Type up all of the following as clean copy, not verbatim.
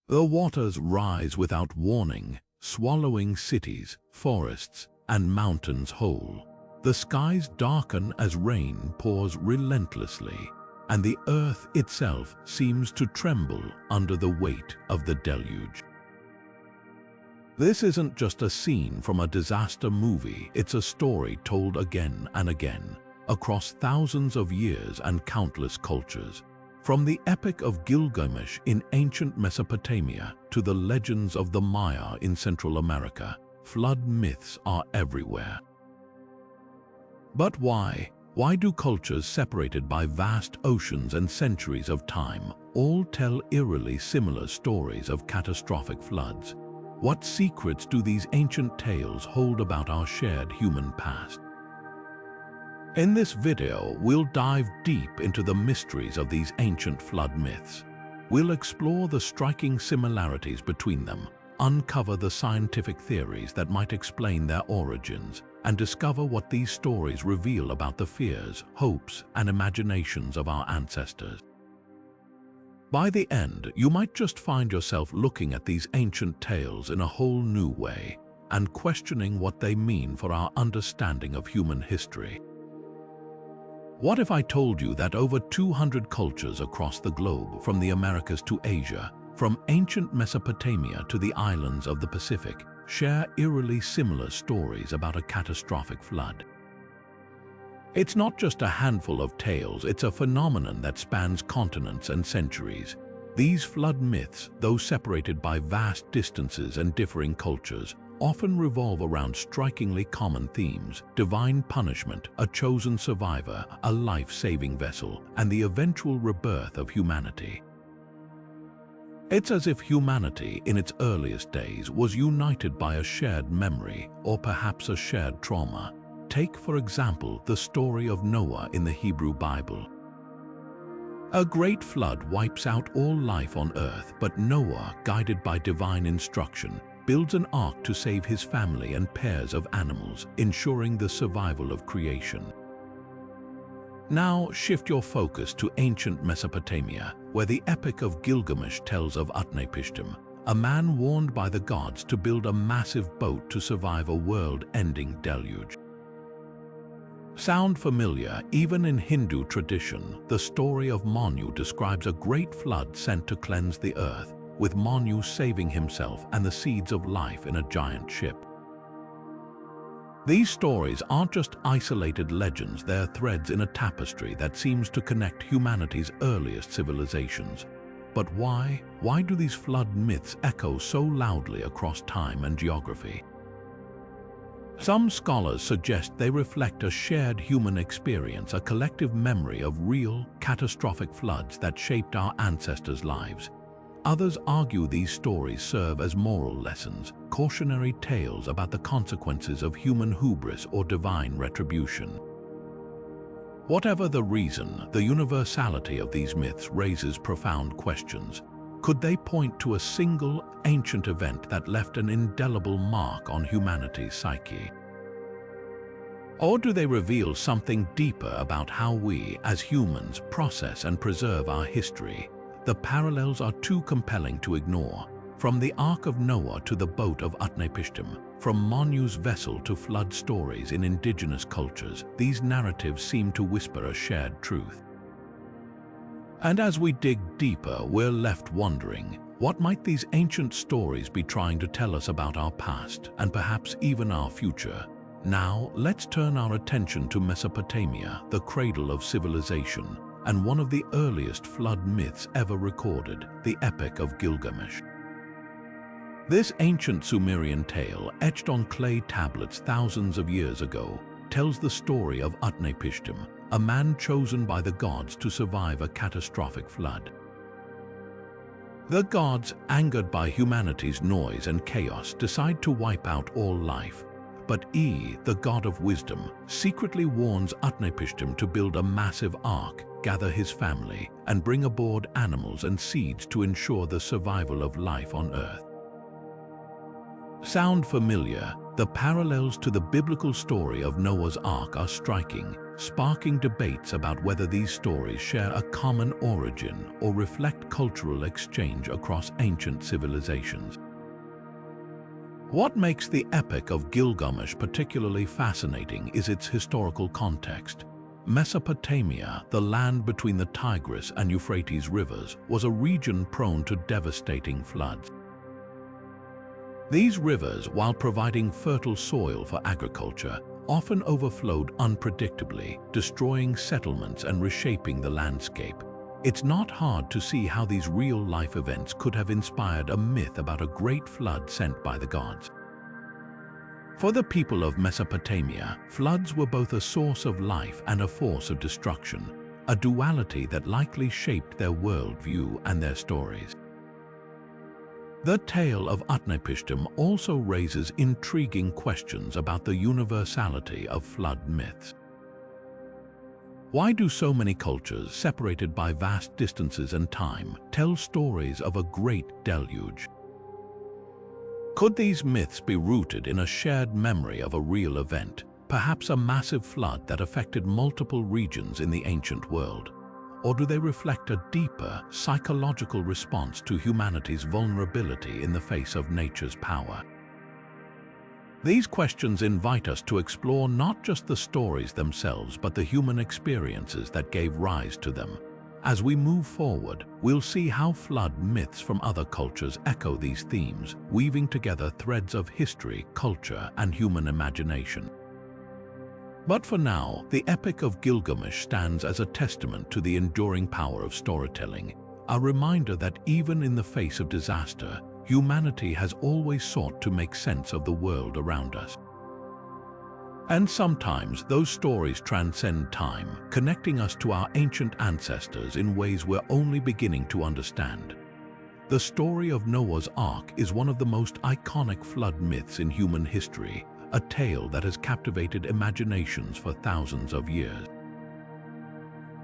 The waters rise without warning, swallowing cities, forests, and mountains whole. The skies darken as rain pours relentlessly, and the earth itself seems to tremble under the weight of the deluge. This isn't just a scene from a disaster movie, it's a story told again and again, across thousands of years and countless cultures. From the Epic of Gilgamesh in ancient Mesopotamia to the legends of the Maya in Central America, flood myths are everywhere. But why? Why do cultures separated by vast oceans and centuries of time all tell eerily similar stories of catastrophic floods? What secrets do these ancient tales hold about our shared human past? In this video, we'll dive deep into the mysteries of these ancient flood myths. We'll explore the striking similarities between them, uncover the scientific theories that might explain their origins, and discover what these stories reveal about the fears, hopes, and imaginations of our ancestors. By the end, you might just find yourself looking at these ancient tales in a whole new way and questioning what they mean for our understanding of human history. What if I told you that over 200 cultures across the globe, from the Americas to Asia, from ancient Mesopotamia to the islands of the Pacific, share eerily similar stories about a catastrophic flood? It's not just a handful of tales, it's a phenomenon that spans continents and centuries. These flood myths, though separated by vast distances and differing cultures, often revolve around strikingly common themes: divine punishment, a chosen survivor, a life-saving vessel, and the eventual rebirth of humanity. It's as if humanity, in its earliest days, was united by a shared memory, or perhaps a shared trauma. Take, for example, the story of Noah in the Hebrew Bible. A great flood wipes out all life on earth, but Noah, guided by divine instruction, builds an ark to save his family and pairs of animals, ensuring the survival of creation. Now shift your focus to ancient Mesopotamia, where the Epic of Gilgamesh tells of Utnapishtim, a man warned by the gods to build a massive boat to survive a world-ending deluge. Sound familiar? Even in Hindu tradition, the story of Manu describes a great flood sent to cleanse the earth, with Manu saving himself and the seeds of life in a giant ship. These stories aren't just isolated legends, they're threads in a tapestry that seems to connect humanity's earliest civilizations. But why? Why do these flood myths echo so loudly across time and geography? Some scholars suggest they reflect a shared human experience, a collective memory of real, catastrophic floods that shaped our ancestors' lives. Others argue these stories serve as moral lessons, cautionary tales about the consequences of human hubris or divine retribution. Whatever the reason, the universality of these myths raises profound questions. Could they point to a single, ancient event that left an indelible mark on humanity's psyche? Or do they reveal something deeper about how we, as humans, process and preserve our history? The parallels are too compelling to ignore. From the Ark of Noah to the boat of Utnapishtim, from Manu's vessel to flood stories in indigenous cultures, these narratives seem to whisper a shared truth. And as we dig deeper, we're left wondering, what might these ancient stories be trying to tell us about our past, and perhaps even our future? Now, let's turn our attention to Mesopotamia, the cradle of civilization, and one of the earliest flood myths ever recorded, the Epic of Gilgamesh. This ancient Sumerian tale, etched on clay tablets thousands of years ago, tells the story of Utnapishtim, a man chosen by the gods to survive a catastrophic flood. The gods, angered by humanity's noise and chaos, decide to wipe out all life. But the god of wisdom, secretly warns Utnapishtim to build a massive ark, gather his family, and bring aboard animals and seeds to ensure the survival of life on Earth. Sound familiar? The parallels to the biblical story of Noah's Ark are striking. sparking debates about whether these stories share a common origin or reflect cultural exchange across ancient civilizations. What makes the Epic of Gilgamesh particularly fascinating is its historical context. Mesopotamia, the land between the Tigris and Euphrates rivers, was a region prone to devastating floods. These rivers, while providing fertile soil for agriculture, often overflowed unpredictably, destroying settlements and reshaping the landscape. It's not hard to see how these real-life events could have inspired a myth about a great flood sent by the gods. For the people of Mesopotamia, floods were both a source of life and a force of destruction, a duality that likely shaped their worldview and their stories. The tale of Utnapishtim also raises intriguing questions about the universality of flood myths. Why do so many cultures, separated by vast distances and time, tell stories of a great deluge? Could these myths be rooted in a shared memory of a real event, perhaps a massive flood that affected multiple regions in the ancient world? Or do they reflect a deeper, psychological response to humanity's vulnerability in the face of nature's power? These questions invite us to explore not just the stories themselves, but the human experiences that gave rise to them. As we move forward, we'll see how flood myths from other cultures echo these themes, weaving together threads of history, culture, and human imagination. But for now, the Epic of Gilgamesh stands as a testament to the enduring power of storytelling, a reminder that even in the face of disaster, humanity has always sought to make sense of the world around us. And sometimes those stories transcend time, connecting us to our ancient ancestors in ways we're only beginning to understand. The story of Noah's Ark is one of the most iconic flood myths in human history, a tale that has captivated imaginations for thousands of years.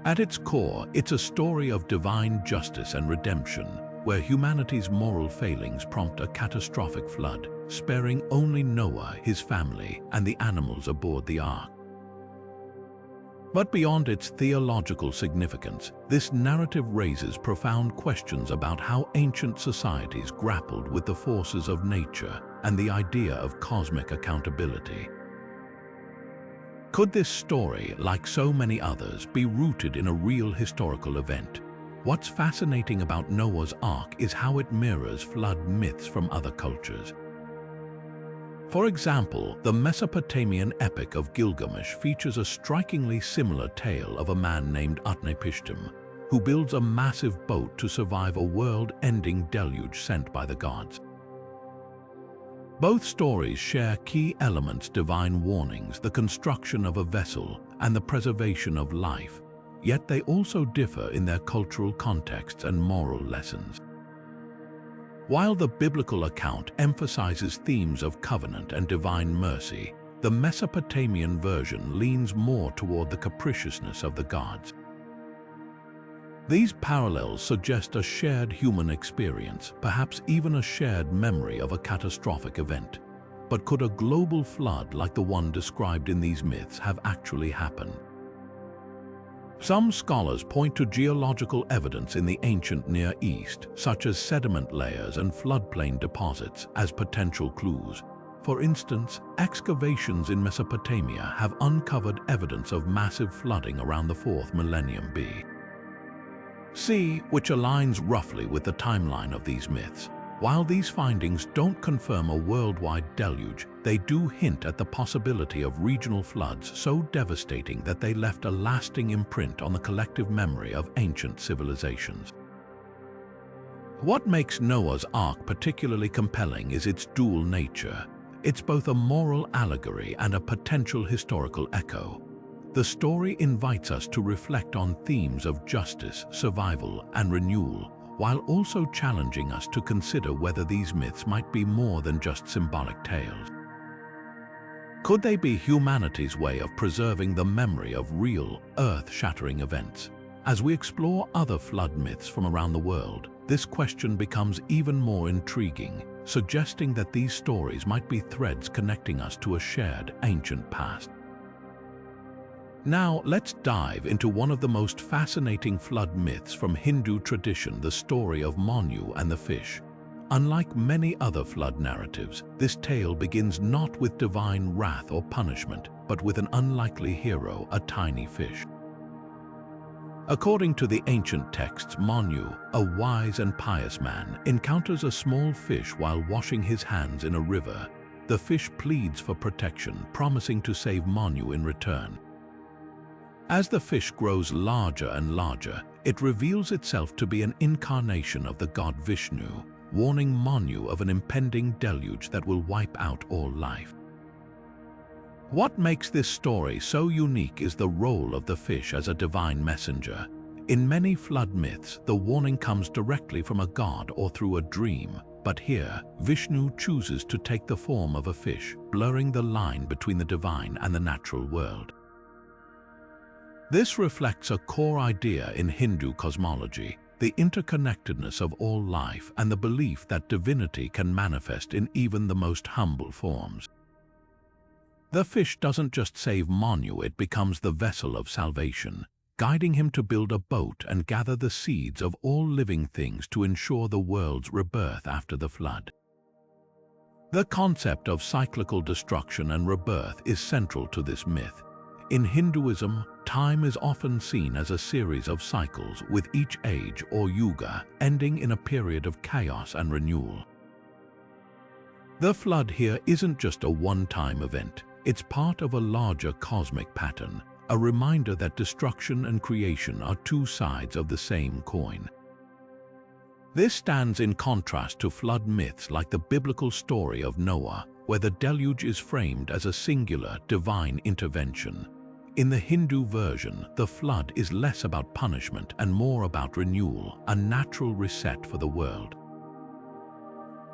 At its core, it's a story of divine justice and redemption, where humanity's moral failings prompt a catastrophic flood, sparing only Noah, his family, and the animals aboard the ark. But beyond its theological significance, this narrative raises profound questions about how ancient societies grappled with the forces of nature and the idea of cosmic accountability. Could this story, like so many others, be rooted in a real historical event? What's fascinating about Noah's Ark is how it mirrors flood myths from other cultures. For example, the Mesopotamian Epic of Gilgamesh features a strikingly similar tale of a man named Utnapishtim, who builds a massive boat to survive a world-ending deluge sent by the gods. Both stories share key elements: divine warnings, the construction of a vessel, and the preservation of life, yet they also differ in their cultural contexts and moral lessons. While the biblical account emphasizes themes of covenant and divine mercy, the Mesopotamian version leans more toward the capriciousness of the gods. These parallels suggest a shared human experience, perhaps even a shared memory of a catastrophic event. But could a global flood like the one described in these myths have actually happened? Some scholars point to geological evidence in the ancient Near East, such as sediment layers and floodplain deposits, as potential clues. For instance, excavations in Mesopotamia have uncovered evidence of massive flooding around the 4th millennium B.C., which aligns roughly with the timeline of these myths. While these findings don't confirm a worldwide deluge, they do hint at the possibility of regional floods so devastating that they left a lasting imprint on the collective memory of ancient civilizations. What makes Noah's Ark particularly compelling is its dual nature. It's both a moral allegory and a potential historical echo. The story invites us to reflect on themes of justice, survival, and renewal, while also challenging us to consider whether these myths might be more than just symbolic tales. Could they be humanity's way of preserving the memory of real, earth-shattering events? As we explore other flood myths from around the world, this question becomes even more intriguing, suggesting that these stories might be threads connecting us to a shared, ancient past. Now, let's dive into one of the most fascinating flood myths from Hindu tradition, the story of Manu and the fish. Unlike many other flood narratives, this tale begins not with divine wrath or punishment, but with an unlikely hero, a tiny fish. According to the ancient texts, Manu, a wise and pious man, encounters a small fish while washing his hands in a river. The fish pleads for protection, promising to save Manu in return. As the fish grows larger and larger, it reveals itself to be an incarnation of the god Vishnu, warning Manu of an impending deluge that will wipe out all life. What makes this story so unique is the role of the fish as a divine messenger. In many flood myths, the warning comes directly from a god or through a dream, but here, Vishnu chooses to take the form of a fish, blurring the line between the divine and the natural world. This reflects a core idea in Hindu cosmology, the interconnectedness of all life and the belief that divinity can manifest in even the most humble forms. The fish doesn't just save Manu, it becomes the vessel of salvation, guiding him to build a boat and gather the seeds of all living things to ensure the world's rebirth after the flood. The concept of cyclical destruction and rebirth is central to this myth. In Hinduism, time is often seen as a series of cycles, with each age or yuga ending in a period of chaos and renewal. The flood here isn't just a one-time event, it's part of a larger cosmic pattern, a reminder that destruction and creation are two sides of the same coin. This stands in contrast to flood myths like the biblical story of Noah, where the deluge is framed as a singular divine intervention. In the Hindu version, the flood is less about punishment and more about renewal, a natural reset for the world.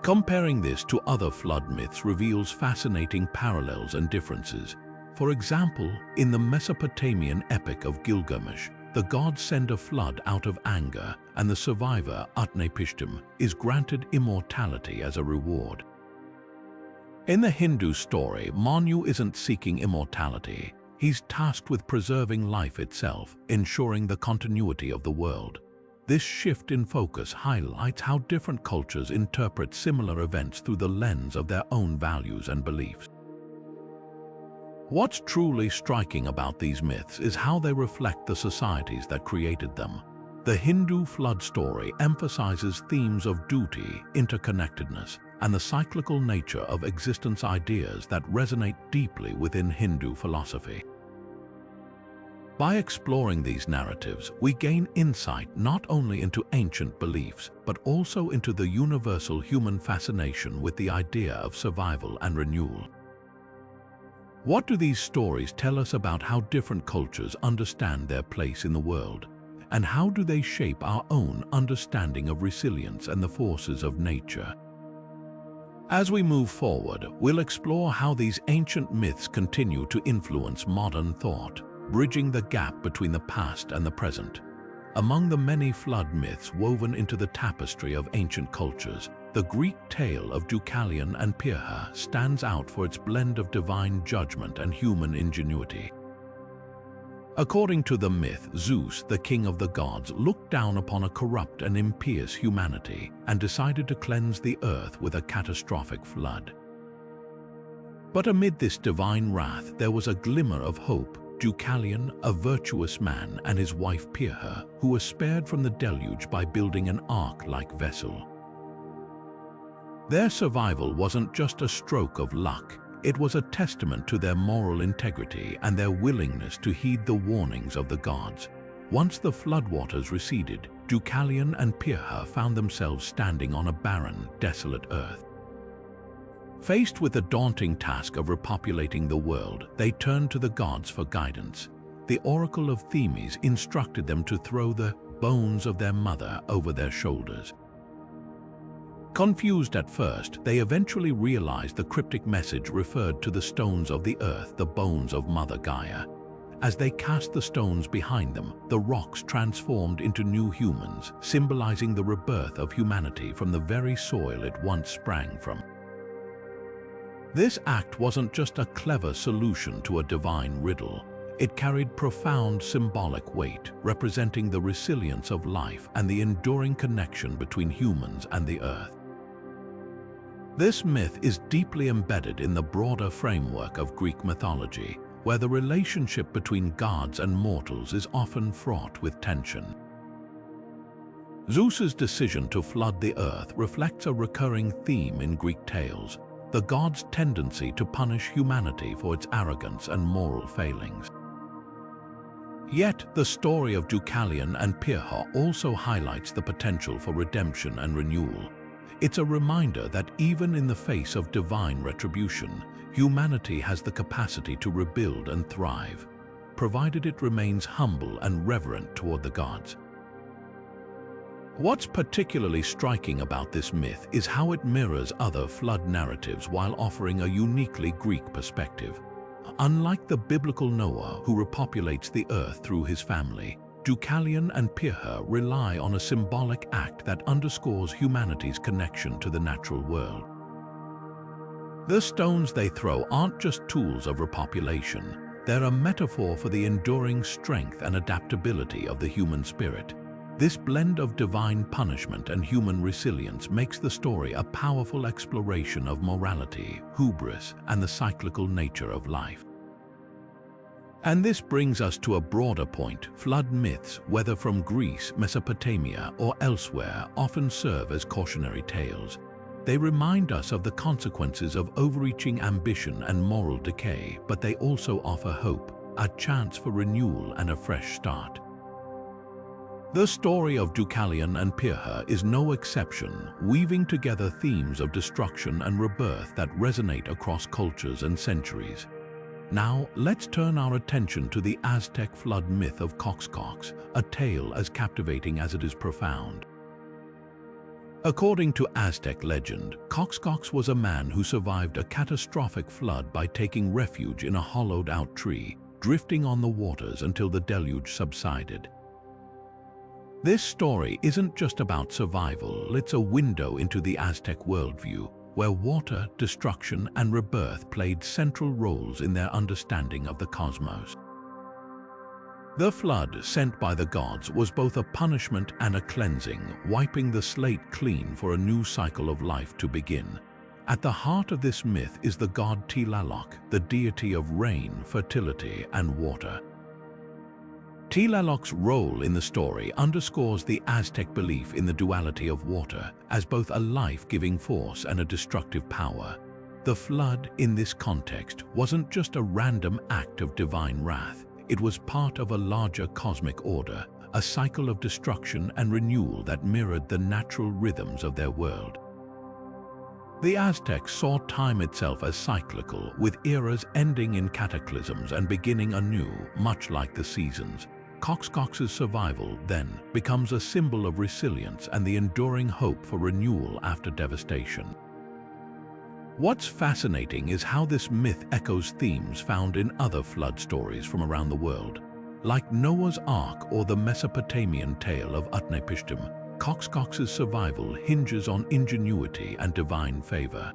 Comparing this to other flood myths reveals fascinating parallels and differences. For example, in the Mesopotamian Epic of Gilgamesh, the gods send a flood out of anger, and the survivor, Utnapishtim, is granted immortality as a reward. In the Hindu story, Manu isn't seeking immortality. He's tasked with preserving life itself, ensuring the continuity of the world. This shift in focus highlights how different cultures interpret similar events through the lens of their own values and beliefs. What's truly striking about these myths is how they reflect the societies that created them. The Hindu flood story emphasizes themes of duty, interconnectedness, and the cyclical nature of existence, ideas that resonate deeply within Hindu philosophy. By exploring these narratives, we gain insight not only into ancient beliefs, but also into the universal human fascination with the idea of survival and renewal. What do these stories tell us about how different cultures understand their place in the world? And how do they shape our own understanding of resilience and the forces of nature? As we move forward, we'll explore how these ancient myths continue to influence modern thought, bridging the gap between the past and the present. Among the many flood myths woven into the tapestry of ancient cultures, the Greek tale of Deucalion and Pirhar stands out for its blend of divine judgment and human ingenuity. According to the myth, Zeus, the king of the gods, looked down upon a corrupt and impious humanity and decided to cleanse the earth with a catastrophic flood. But amid this divine wrath, there was a glimmer of hope. Deucalion, a virtuous man, and his wife Pirhar, who were spared from the deluge by building an ark-like vessel. Their survival wasn't just a stroke of luck. It was a testament to their moral integrity and their willingness to heed the warnings of the gods. Once the floodwaters receded, Deucalion and Pirhar found themselves standing on a barren, desolate earth. Faced with the daunting task of repopulating the world, they turned to the gods for guidance. The oracle of Themis instructed them to throw the bones of their mother over their shoulders. Confused at first, they eventually realized the cryptic message referred to the stones of the earth, the bones of Mother Gaia. As they cast the stones behind them, the rocks transformed into new humans, symbolizing the rebirth of humanity from the very soil it once sprang from. This act wasn't just a clever solution to a divine riddle. It carried profound symbolic weight, representing the resilience of life and the enduring connection between humans and the earth. This myth is deeply embedded in the broader framework of Greek mythology, where the relationship between gods and mortals is often fraught with tension. Zeus's decision to flood the earth reflects a recurring theme in Greek tales, the god's tendency to punish humanity for its arrogance and moral failings. Yet, the story of Deucalion and Pirhar also highlights the potential for redemption and renewal. It's a reminder that even in the face of divine retribution, humanity has the capacity to rebuild and thrive, provided it remains humble and reverent toward the gods. What's particularly striking about this myth is how it mirrors other flood narratives while offering a uniquely Greek perspective. Unlike the biblical Noah, who repopulates the earth through his family, Deucalion and Pirhar rely on a symbolic act that underscores humanity's connection to the natural world. The stones they throw aren't just tools of repopulation, they're a metaphor for the enduring strength and adaptability of the human spirit. This blend of divine punishment and human resilience makes the story a powerful exploration of morality, hubris, and the cyclical nature of life. And this brings us to a broader point. Flood myths, whether from Greece, Mesopotamia, or elsewhere, often serve as cautionary tales. They remind us of the consequences of overreaching ambition and moral decay, but they also offer hope, a chance for renewal and a fresh start. The story of Deucalion and Pirhar is no exception, weaving together themes of destruction and rebirth that resonate across cultures and centuries. Now, let's turn our attention to the Aztec flood myth of Coxcox, a tale as captivating as it is profound. According to Aztec legend, Coxcox was a man who survived a catastrophic flood by taking refuge in a hollowed-out tree, drifting on the waters until the deluge subsided. This story isn't just about survival, it's a window into the Aztec worldview, where water, destruction, and rebirth played central roles in their understanding of the cosmos. The flood sent by the gods was both a punishment and a cleansing, wiping the slate clean for a new cycle of life to begin. At the heart of this myth is the god Tlaloc, the deity of rain, fertility, and water. Tlaloc's role in the story underscores the Aztec belief in the duality of water as both a life-giving force and a destructive power. The flood, in this context, wasn't just a random act of divine wrath. It was part of a larger cosmic order, a cycle of destruction and renewal that mirrored the natural rhythms of their world. The Aztecs saw time itself as cyclical, with eras ending in cataclysms and beginning anew, much like the seasons. Coxcox's survival, then, becomes a symbol of resilience and the enduring hope for renewal after devastation. What's fascinating is how this myth echoes themes found in other flood stories from around the world. Like Noah's Ark or the Mesopotamian tale of Utnapishtim, Coxcox's survival hinges on ingenuity and divine favor.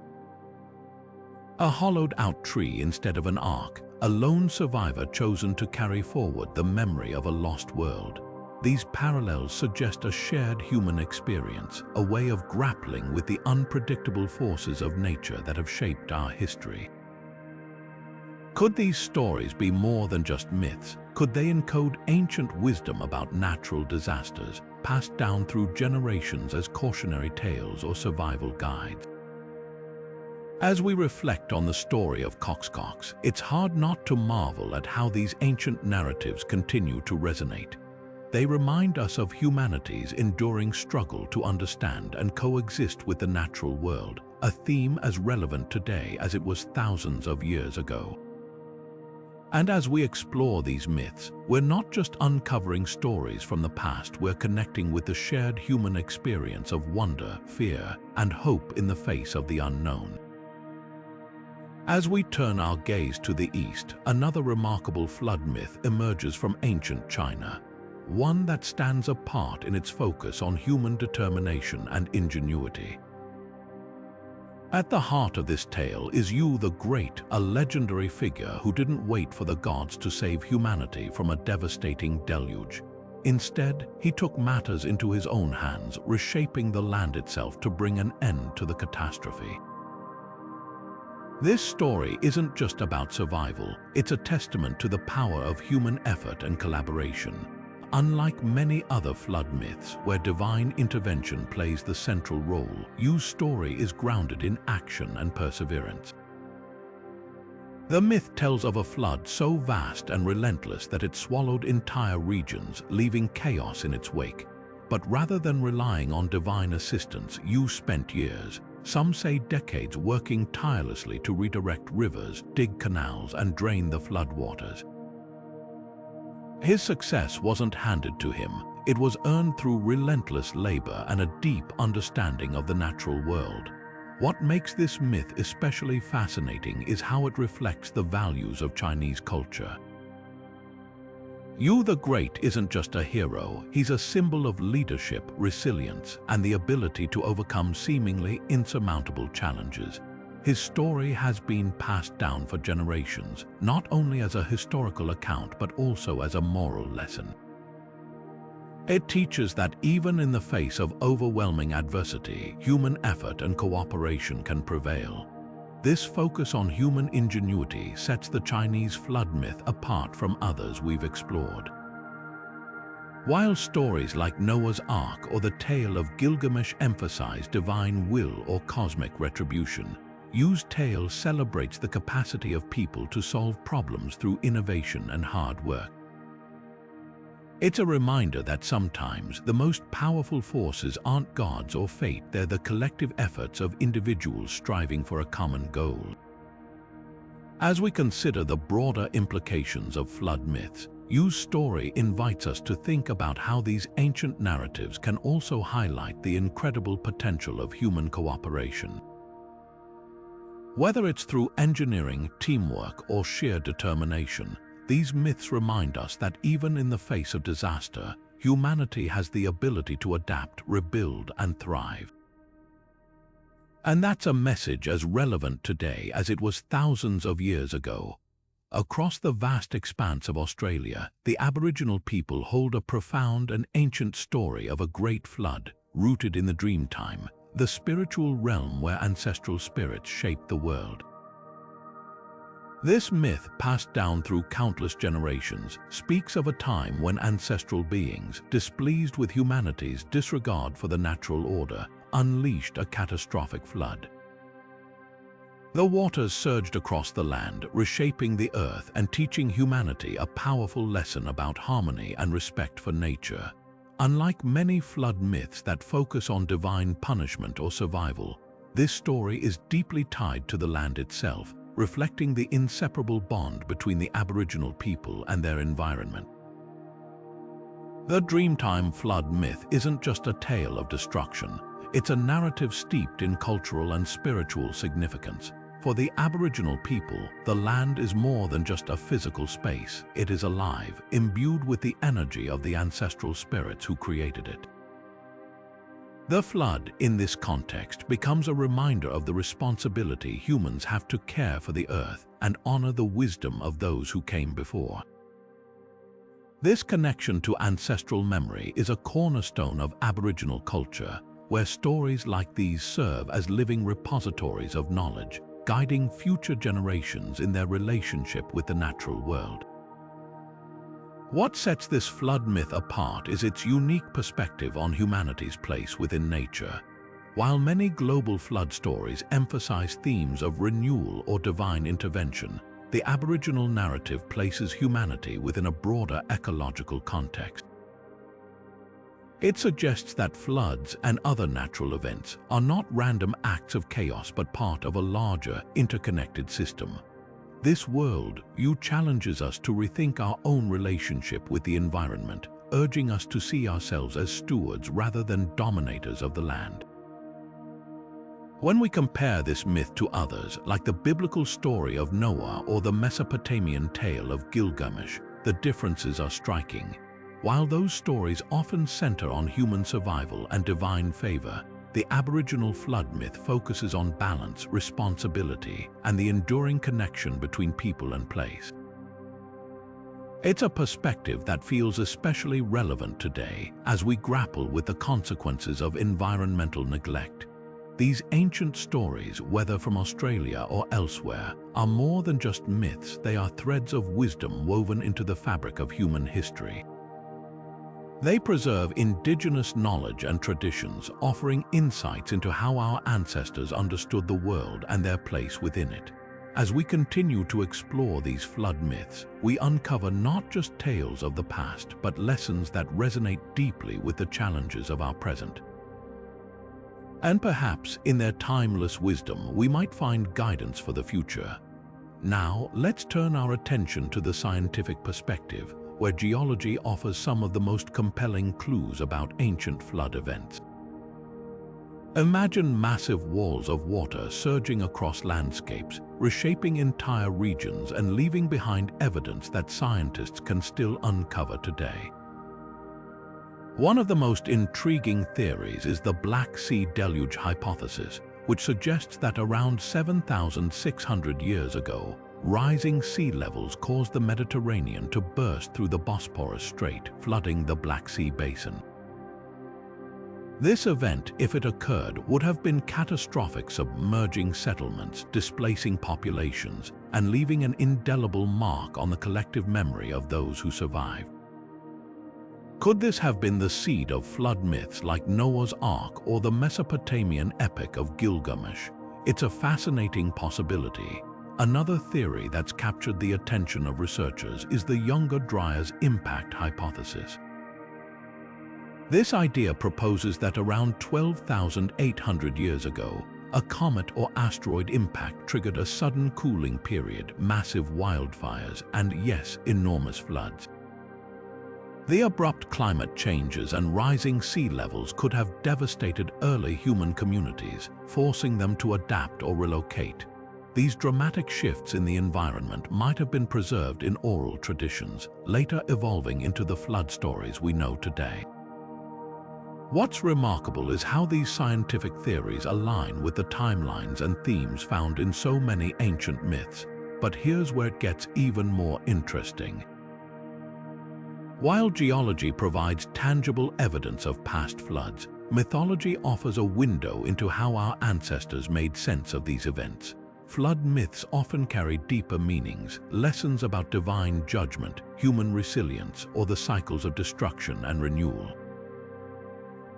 A hollowed-out tree instead of an ark, a lone survivor chosen to carry forward the memory of a lost world. These parallels suggest a shared human experience, a way of grappling with the unpredictable forces of nature that have shaped our history. Could these stories be more than just myths? Could they encode ancient wisdom about natural disasters, passed down through generations as cautionary tales or survival guides? As we reflect on the story of Coxcox, it's hard not to marvel at how these ancient narratives continue to resonate. They remind us of humanity's enduring struggle to understand and coexist with the natural world, a theme as relevant today as it was thousands of years ago. And as we explore these myths, we're not just uncovering stories from the past, we're connecting with the shared human experience of wonder, fear, and hope in the face of the unknown. As we turn our gaze to the east, another remarkable flood myth emerges from ancient China, one that stands apart in its focus on human determination and ingenuity. At the heart of this tale is You the Great, a legendary figure who didn't wait for the gods to save humanity from a devastating deluge. Instead, he took matters into his own hands, reshaping the land itself to bring an end to the catastrophe. This story isn't just about survival, it's a testament to the power of human effort and collaboration. Unlike many other flood myths where divine intervention plays the central role, Yu's story is grounded in action and perseverance. The myth tells of a flood so vast and relentless that it swallowed entire regions, leaving chaos in its wake. But rather than relying on divine assistance, Yu spent years, some say decades, working tirelessly to redirect rivers, dig canals, and drain the floodwaters. His success wasn't handed to him. It was earned through relentless labor and a deep understanding of the natural world. What makes this myth especially fascinating is how it reflects the values of Chinese culture. Yu the Great isn't just a hero, he's a symbol of leadership, resilience, and the ability to overcome seemingly insurmountable challenges. His story has been passed down for generations, not only as a historical account but also as a moral lesson. It teaches that even in the face of overwhelming adversity, human effort and cooperation can prevail. This focus on human ingenuity sets the Chinese flood myth apart from others we've explored. While stories like Noah's Ark or the tale of Gilgamesh emphasize divine will or cosmic retribution, Yu's tale celebrates the capacity of people to solve problems through innovation and hard work. It's a reminder that sometimes the most powerful forces aren't gods or fate, they're the collective efforts of individuals striving for a common goal. As we consider the broader implications of flood myths, Yu's story invites us to think about how these ancient narratives can also highlight the incredible potential of human cooperation. Whether it's through engineering, teamwork, or sheer determination, these myths remind us that even in the face of disaster, humanity has the ability to adapt, rebuild, and thrive. And that's a message as relevant today as it was thousands of years ago. Across the vast expanse of Australia, the Aboriginal people hold a profound and ancient story of a great flood, rooted in the Dreamtime, the spiritual realm where ancestral spirits shaped the world. This myth, passed down through countless generations, speaks of a time when ancestral beings, displeased with humanity's disregard for the natural order, unleashed a catastrophic flood. The waters surged across the land, reshaping the earth and teaching humanity a powerful lesson about harmony and respect for nature. Unlike many flood myths that focus on divine punishment or survival, this story is deeply tied to the land itself, reflecting the inseparable bond between the Aboriginal people and their environment. The Dreamtime flood myth isn't just a tale of destruction, it's a narrative steeped in cultural and spiritual significance. For the Aboriginal people, the land is more than just a physical space. It is alive, imbued with the energy of the ancestral spirits who created it. The flood, in this context, becomes a reminder of the responsibility humans have to care for the earth and honor the wisdom of those who came before. This connection to ancestral memory is a cornerstone of Aboriginal culture, where stories like these serve as living repositories of knowledge, guiding future generations in their relationship with the natural world. What sets this flood myth apart is its unique perspective on humanity's place within nature. While many global flood stories emphasize themes of renewal or divine intervention, the Aboriginal narrative places humanity within a broader ecological context. It suggests that floods and other natural events are not random acts of chaos but part of a larger, interconnected system. This worldview challenges us to rethink our own relationship with the environment, urging us to see ourselves as stewards rather than dominators of the land. When we compare this myth to others, like the biblical story of Noah or the Mesopotamian tale of Gilgamesh, the differences are striking. While those stories often center on human survival and divine favor, The Aboriginal flood myth focuses on balance, responsibility, and the enduring connection between people and place. It's a perspective that feels especially relevant today as we grapple with the consequences of environmental neglect. These ancient stories, whether from Australia or elsewhere, are more than just myths. They are threads of wisdom woven into the fabric of human history. They preserve indigenous knowledge and traditions, offering insights into how our ancestors understood the world and their place within it. As we continue to explore these flood myths, we uncover not just tales of the past, but lessons that resonate deeply with the challenges of our present. And perhaps in their timeless wisdom, we might find guidance for the future. Now, let's turn our attention to the scientific perspective, where geology offers some of the most compelling clues about ancient flood events. Imagine massive walls of water surging across landscapes, reshaping entire regions and leaving behind evidence that scientists can still uncover today. One of the most intriguing theories is the Black Sea Deluge hypothesis, which suggests that around 7,600 years ago, rising sea levels caused the Mediterranean to burst through the Bosporus Strait, flooding the Black Sea basin. This event, if it occurred, would have been catastrophic, submerging settlements, displacing populations, and leaving an indelible mark on the collective memory of those who survived. Could this have been the seed of flood myths like Noah's Ark or the Mesopotamian Epic of Gilgamesh? It's a fascinating possibility. Another theory that's captured the attention of researchers is the Younger Dryas impact hypothesis. This idea proposes that around 12,800 years ago, a comet or asteroid impact triggered a sudden cooling period, massive wildfires, and yes, enormous floods. The abrupt climate changes and rising sea levels could have devastated early human communities, forcing them to adapt or relocate. These dramatic shifts in the environment might have been preserved in oral traditions, later evolving into the flood stories we know today. What's remarkable is how these scientific theories align with the timelines and themes found in so many ancient myths. But here's where it gets even more interesting. While geology provides tangible evidence of past floods, mythology offers a window into how our ancestors made sense of these events. Flood myths often carry deeper meanings, lessons about divine judgment, human resilience, or the cycles of destruction and renewal.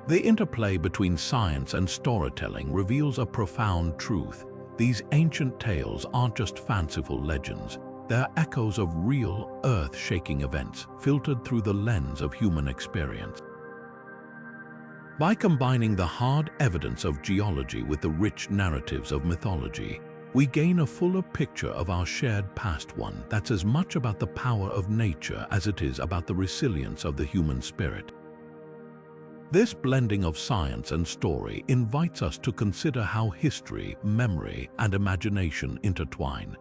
The interplay between science and storytelling reveals a profound truth. These ancient tales aren't just fanciful legends. They're echoes of real, earth-shaking events, filtered through the lens of human experience. By combining the hard evidence of geology with the rich narratives of mythology, we gain a fuller picture of our shared past, one that's as much about the power of nature as it is about the resilience of the human spirit. This blending of science and story invites us to consider how history, memory, and imagination intertwine.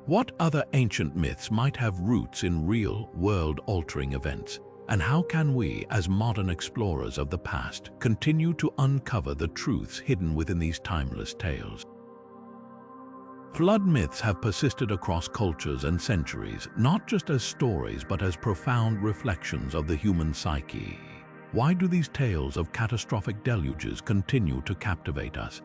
What other ancient myths might have roots in real, world-altering events? And how can we, as modern explorers of the past, continue to uncover the truths hidden within these timeless tales? Flood myths have persisted across cultures and centuries, not just as stories but as profound reflections of the human psyche. Why do these tales of catastrophic deluges continue to captivate us?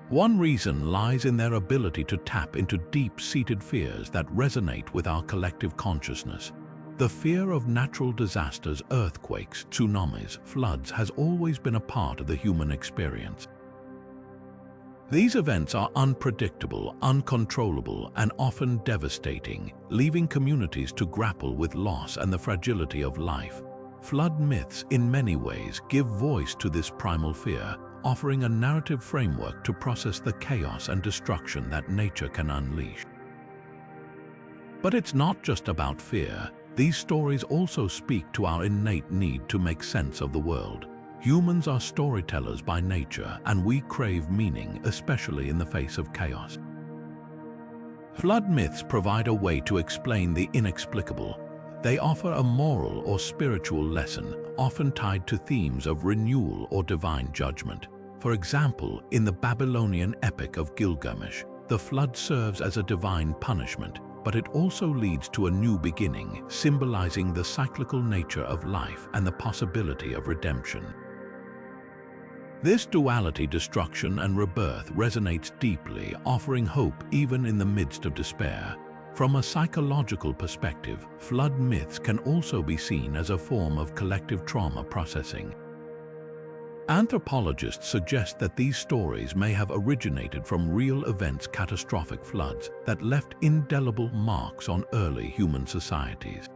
One reason lies in their ability to tap into deep-seated fears that resonate with our collective consciousness. The fear of natural disasters, earthquakes, tsunamis, floods has always been a part of the human experience. These events are unpredictable, uncontrollable, and often devastating, leaving communities to grapple with loss and the fragility of life. Flood myths, in many ways, give voice to this primal fear, offering a narrative framework to process the chaos and destruction that nature can unleash. But it's not just about fear. These stories also speak to our innate need to make sense of the world. Humans are storytellers by nature, and we crave meaning, especially in the face of chaos. Flood myths provide a way to explain the inexplicable. They offer a moral or spiritual lesson, often tied to themes of renewal or divine judgment. For example, in the Babylonian Epic of Gilgamesh, the flood serves as a divine punishment, but it also leads to a new beginning, symbolizing the cyclical nature of life and the possibility of redemption. This duality, destruction and rebirth, resonates deeply, offering hope even in the midst of despair. From a psychological perspective, flood myths can also be seen as a form of collective trauma processing. Anthropologists suggest that these stories may have originated from real events, catastrophic floods that left indelible marks on early human societies.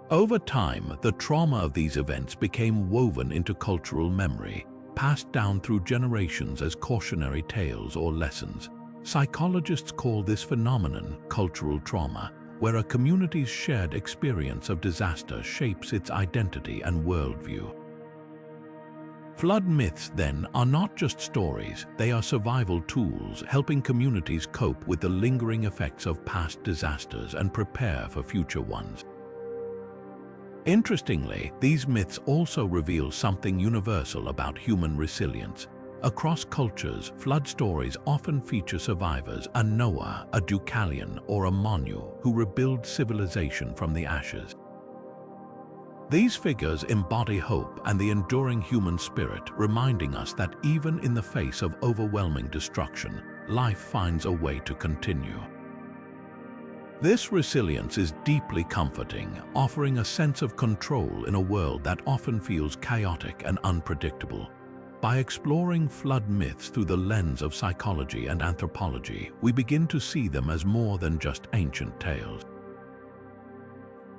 Over time, the trauma of these events became woven into cultural memory, passed down through generations as cautionary tales or lessons. Psychologists call this phenomenon cultural trauma, where a community's shared experience of disaster shapes its identity and worldview. Flood myths, then, are not just stories, they are survival tools, helping communities cope with the lingering effects of past disasters and prepare for future ones. Interestingly, these myths also reveal something universal about human resilience. Across cultures, flood stories often feature survivors, a Noah, a Deucalion, or a Manu, who rebuild civilization from the ashes. These figures embody hope and the enduring human spirit, reminding us that even in the face of overwhelming destruction, life finds a way to continue. This resilience is deeply comforting, offering a sense of control in a world that often feels chaotic and unpredictable. By exploring flood myths through the lens of psychology and anthropology, we begin to see them as more than just ancient tales.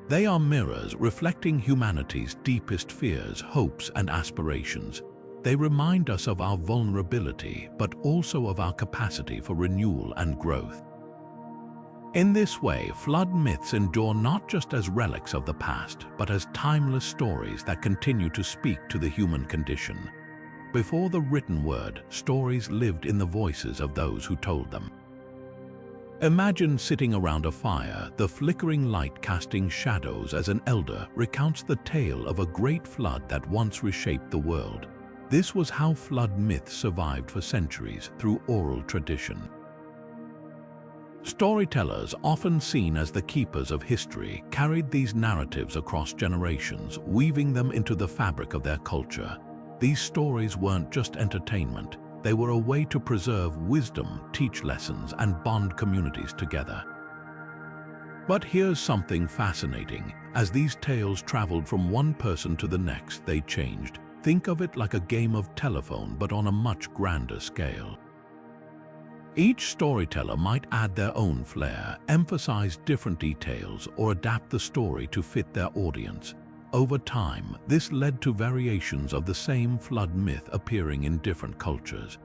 They are mirrors reflecting humanity's deepest fears, hopes, and aspirations. They remind us of our vulnerability, but also of our capacity for renewal and growth. In this way, flood myths endure not just as relics of the past, but as timeless stories that continue to speak to the human condition. Before the written word, stories lived in the voices of those who told them. Imagine sitting around a fire, the flickering light casting shadows as an elder recounts the tale of a great flood that once reshaped the world. This was how flood myths survived for centuries, through oral tradition. Storytellers, often seen as the keepers of history, carried these narratives across generations, weaving them into the fabric of their culture. These stories weren't just entertainment, they were a way to preserve wisdom, teach lessons, and bond communities together. But here's something fascinating. As these tales traveled from one person to the next, they changed. Think of it like a game of telephone, but on a much grander scale. Each storyteller might add their own flair, emphasize different details, or adapt the story to fit their audience. Over time, this led to variations of the same flood myth appearing in different cultures.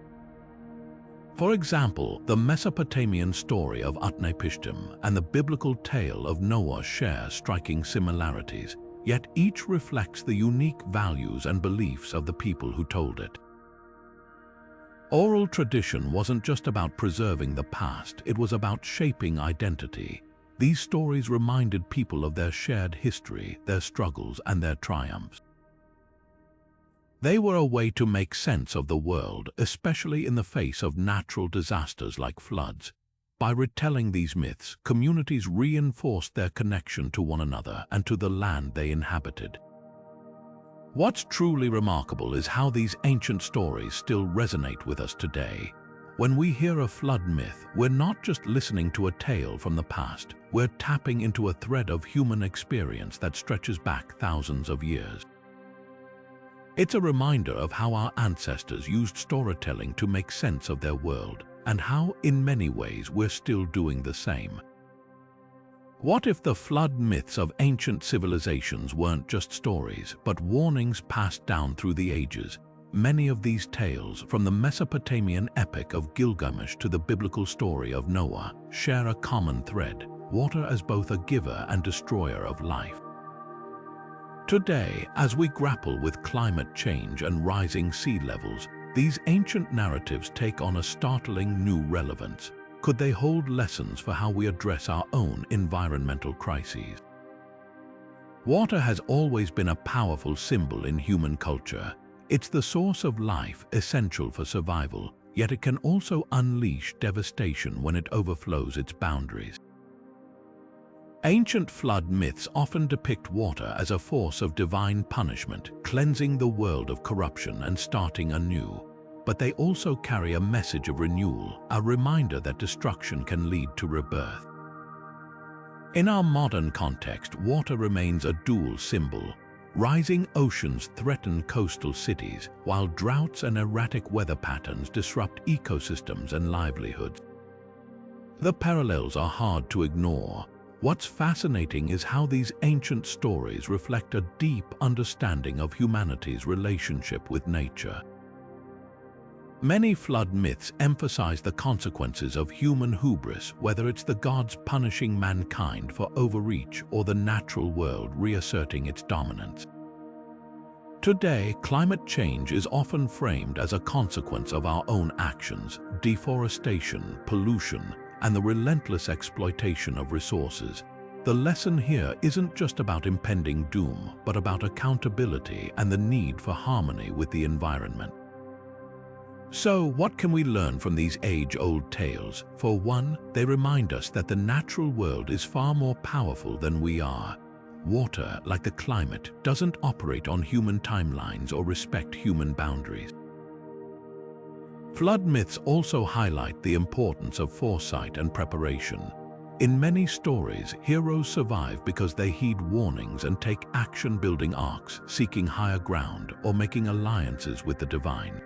For example, the Mesopotamian story of Utnapishtim and the biblical tale of Noah share striking similarities, yet each reflects the unique values and beliefs of the people who told it. Oral tradition wasn't just about preserving the past, it was about shaping identity. These stories reminded people of their shared history, their struggles, and their triumphs. They were a way to make sense of the world, especially in the face of natural disasters like floods. By retelling these myths, communities reinforced their connection to one another and to the land they inhabited. What's truly remarkable is how these ancient stories still resonate with us today. When we hear a flood myth, we're not just listening to a tale from the past, we're tapping into a thread of human experience that stretches back thousands of years. It's a reminder of how our ancestors used storytelling to make sense of their world, and how, in many ways, we're still doing the same. What if the flood myths of ancient civilizations weren't just stories, but warnings passed down through the ages? Many of these tales, from the Mesopotamian Epic of Gilgamesh to the biblical story of Noah, share a common thread: water as both a giver and destroyer of life. Today, as we grapple with climate change and rising sea levels, these ancient narratives take on a startling new relevance. Could they hold lessons for how we address our own environmental crises? Water has always been a powerful symbol in human culture. It's the source of life, essential for survival, yet it can also unleash devastation when it overflows its boundaries. Ancient flood myths often depict water as a force of divine punishment, cleansing the world of corruption and starting anew. But they also carry a message of renewal, a reminder that destruction can lead to rebirth. In our modern context, water remains a dual symbol. Rising oceans threaten coastal cities, while droughts and erratic weather patterns disrupt ecosystems and livelihoods. The parallels are hard to ignore. What's fascinating is how these ancient stories reflect a deep understanding of humanity's relationship with nature. Many flood myths emphasize the consequences of human hubris, whether it's the gods punishing mankind for overreach or the natural world reasserting its dominance. Today, climate change is often framed as a consequence of our own actions: deforestation, pollution, and the relentless exploitation of resources. The lesson here isn't just about impending doom, but about accountability and the need for harmony with the environment. So, what can we learn from these age-old tales? For one, they remind us that the natural world is far more powerful than we are. Water, like the climate, doesn't operate on human timelines or respect human boundaries. Flood myths also highlight the importance of foresight and preparation. In many stories, heroes survive because they heed warnings and take action, building arcs, seeking higher ground, or making alliances with the divine.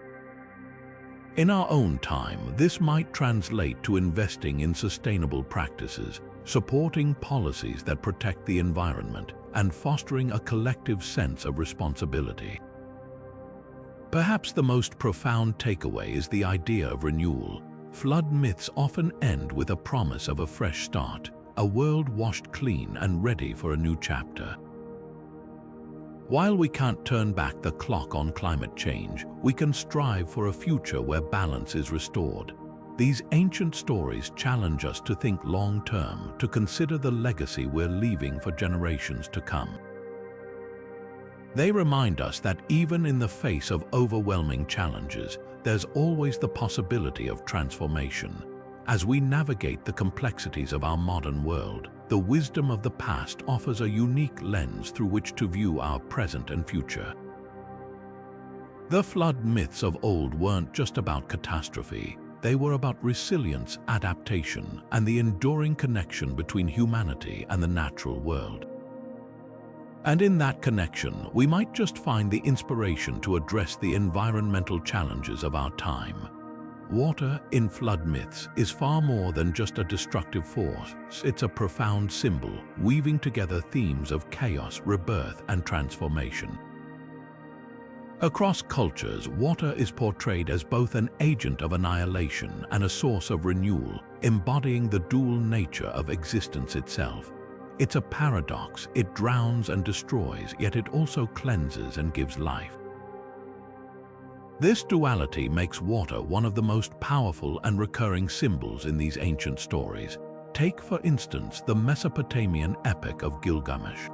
In our own time, this might translate to investing in sustainable practices, supporting policies that protect the environment, and fostering a collective sense of responsibility. Perhaps the most profound takeaway is the idea of renewal. Flood myths often end with a promise of a fresh start, a world washed clean and ready for a new chapter. While we can't turn back the clock on climate change, we can strive for a future where balance is restored. These ancient stories challenge us to think long-term, to consider the legacy we're leaving for generations to come. They remind us that even in the face of overwhelming challenges, there's always the possibility of transformation. As we navigate the complexities of our modern world, the wisdom of the past offers a unique lens through which to view our present and future. The flood myths of old weren't just about catastrophe. They were about resilience, adaptation, and the enduring connection between humanity and the natural world. And in that connection, we might just find the inspiration to address the environmental challenges of our time. Water in flood myths is far more than just a destructive force. It's a profound symbol, weaving together themes of chaos, rebirth, and transformation. Across cultures, water is portrayed as both an agent of annihilation and a source of renewal, embodying the dual nature of existence itself. It's a paradox. It drowns and destroys, yet it also cleanses and gives life. This duality makes water one of the most powerful and recurring symbols in these ancient stories. Take, for instance, the Mesopotamian Epic of Gilgamesh.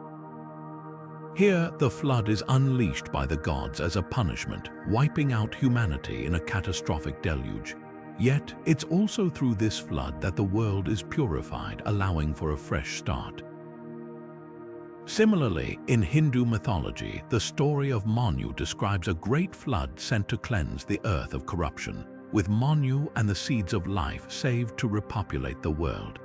Here, the flood is unleashed by the gods as a punishment, wiping out humanity in a catastrophic deluge. Yet, it's also through this flood that the world is purified, allowing for a fresh start. Similarly, in Hindu mythology, the story of Manu describes a great flood sent to cleanse the earth of corruption, with Manu and the seeds of life saved to repopulate the world.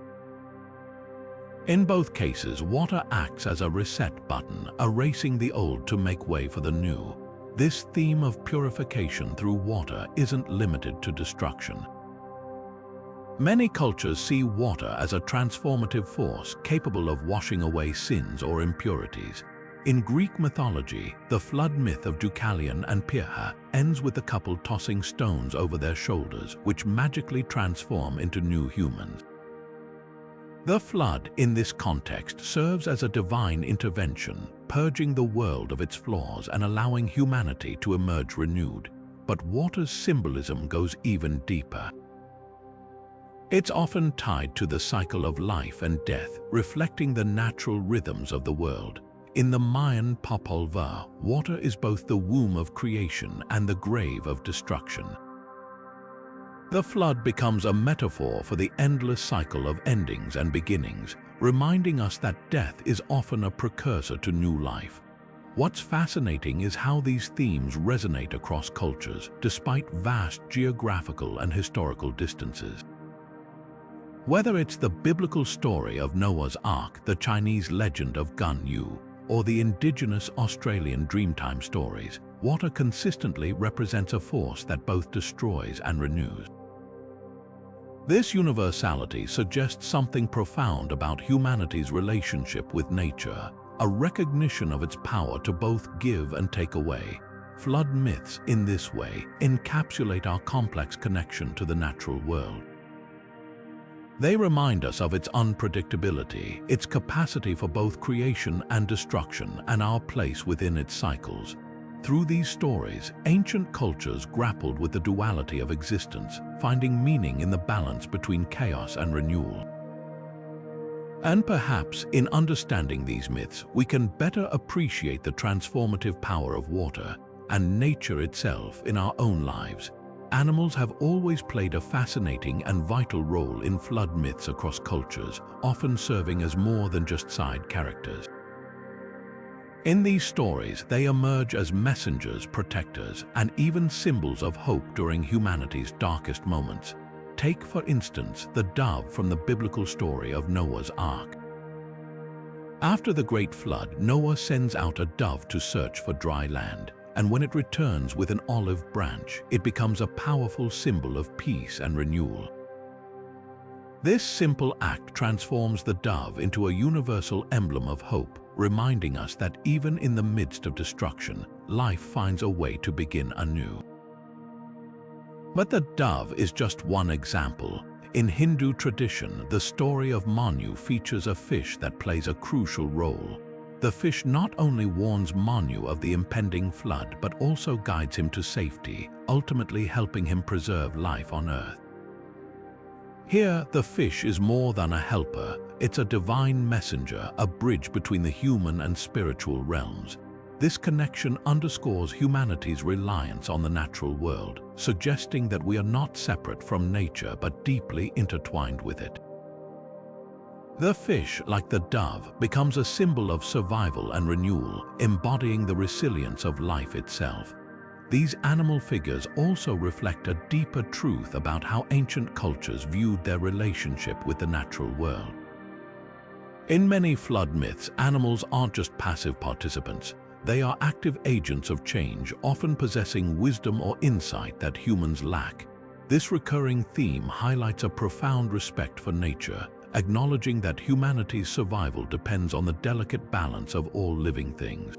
In both cases, water acts as a reset button, erasing the old to make way for the new. This theme of purification through water isn't limited to destruction. Many cultures see water as a transformative force capable of washing away sins or impurities. In Greek mythology, the flood myth of Deucalion and Pirhar ends with the couple tossing stones over their shoulders, which magically transform into new humans. The flood, in this context, serves as a divine intervention, purging the world of its flaws and allowing humanity to emerge renewed. But water's symbolism goes even deeper. It's often tied to the cycle of life and death, reflecting the natural rhythms of the world. In the Mayan Popol Vuh, water is both the womb of creation and the grave of destruction. The flood becomes a metaphor for the endless cycle of endings and beginnings, reminding us that death is often a precursor to new life. What's fascinating is how these themes resonate across cultures, despite vast geographical and historical distances. Whether it's the biblical story of Noah's Ark, the Chinese legend of Gun Yu, or the indigenous Australian Dreamtime stories, water consistently represents a force that both destroys and renews. This universality suggests something profound about humanity's relationship with nature, a recognition of its power to both give and take away. Flood myths, in this way, encapsulate our complex connection to the natural world. They remind us of its unpredictability, its capacity for both creation and destruction, and our place within its cycles. Through these stories, ancient cultures grappled with the duality of existence, finding meaning in the balance between chaos and renewal. And perhaps, in understanding these myths, we can better appreciate the transformative power of water and nature itself in our own lives. Animals have always played a fascinating and vital role in flood myths across cultures, often serving as more than just side characters. In these stories, they emerge as messengers, protectors, and even symbols of hope during humanity's darkest moments. Take, for instance, the dove from the biblical story of Noah's Ark. After the Great Flood, Noah sends out a dove to search for dry land, and when it returns with an olive branch, it becomes a powerful symbol of peace and renewal. This simple act transforms the dove into a universal emblem of hope, reminding us that even in the midst of destruction, life finds a way to begin anew. But the dove is just one example. In Hindu tradition, the story of Manu features a fish that plays a crucial role. The fish not only warns Manu of the impending flood, but also guides him to safety, ultimately helping him preserve life on Earth. Here, the fish is more than a helper. It's a divine messenger, a bridge between the human and spiritual realms. This connection underscores humanity's reliance on the natural world, suggesting that we are not separate from nature but deeply intertwined with it. The fish, like the dove, becomes a symbol of survival and renewal, embodying the resilience of life itself. These animal figures also reflect a deeper truth about how ancient cultures viewed their relationship with the natural world. In many flood myths, animals aren't just passive participants. They are active agents of change, often possessing wisdom or insight that humans lack. This recurring theme highlights a profound respect for nature, acknowledging that humanity's survival depends on the delicate balance of all living things.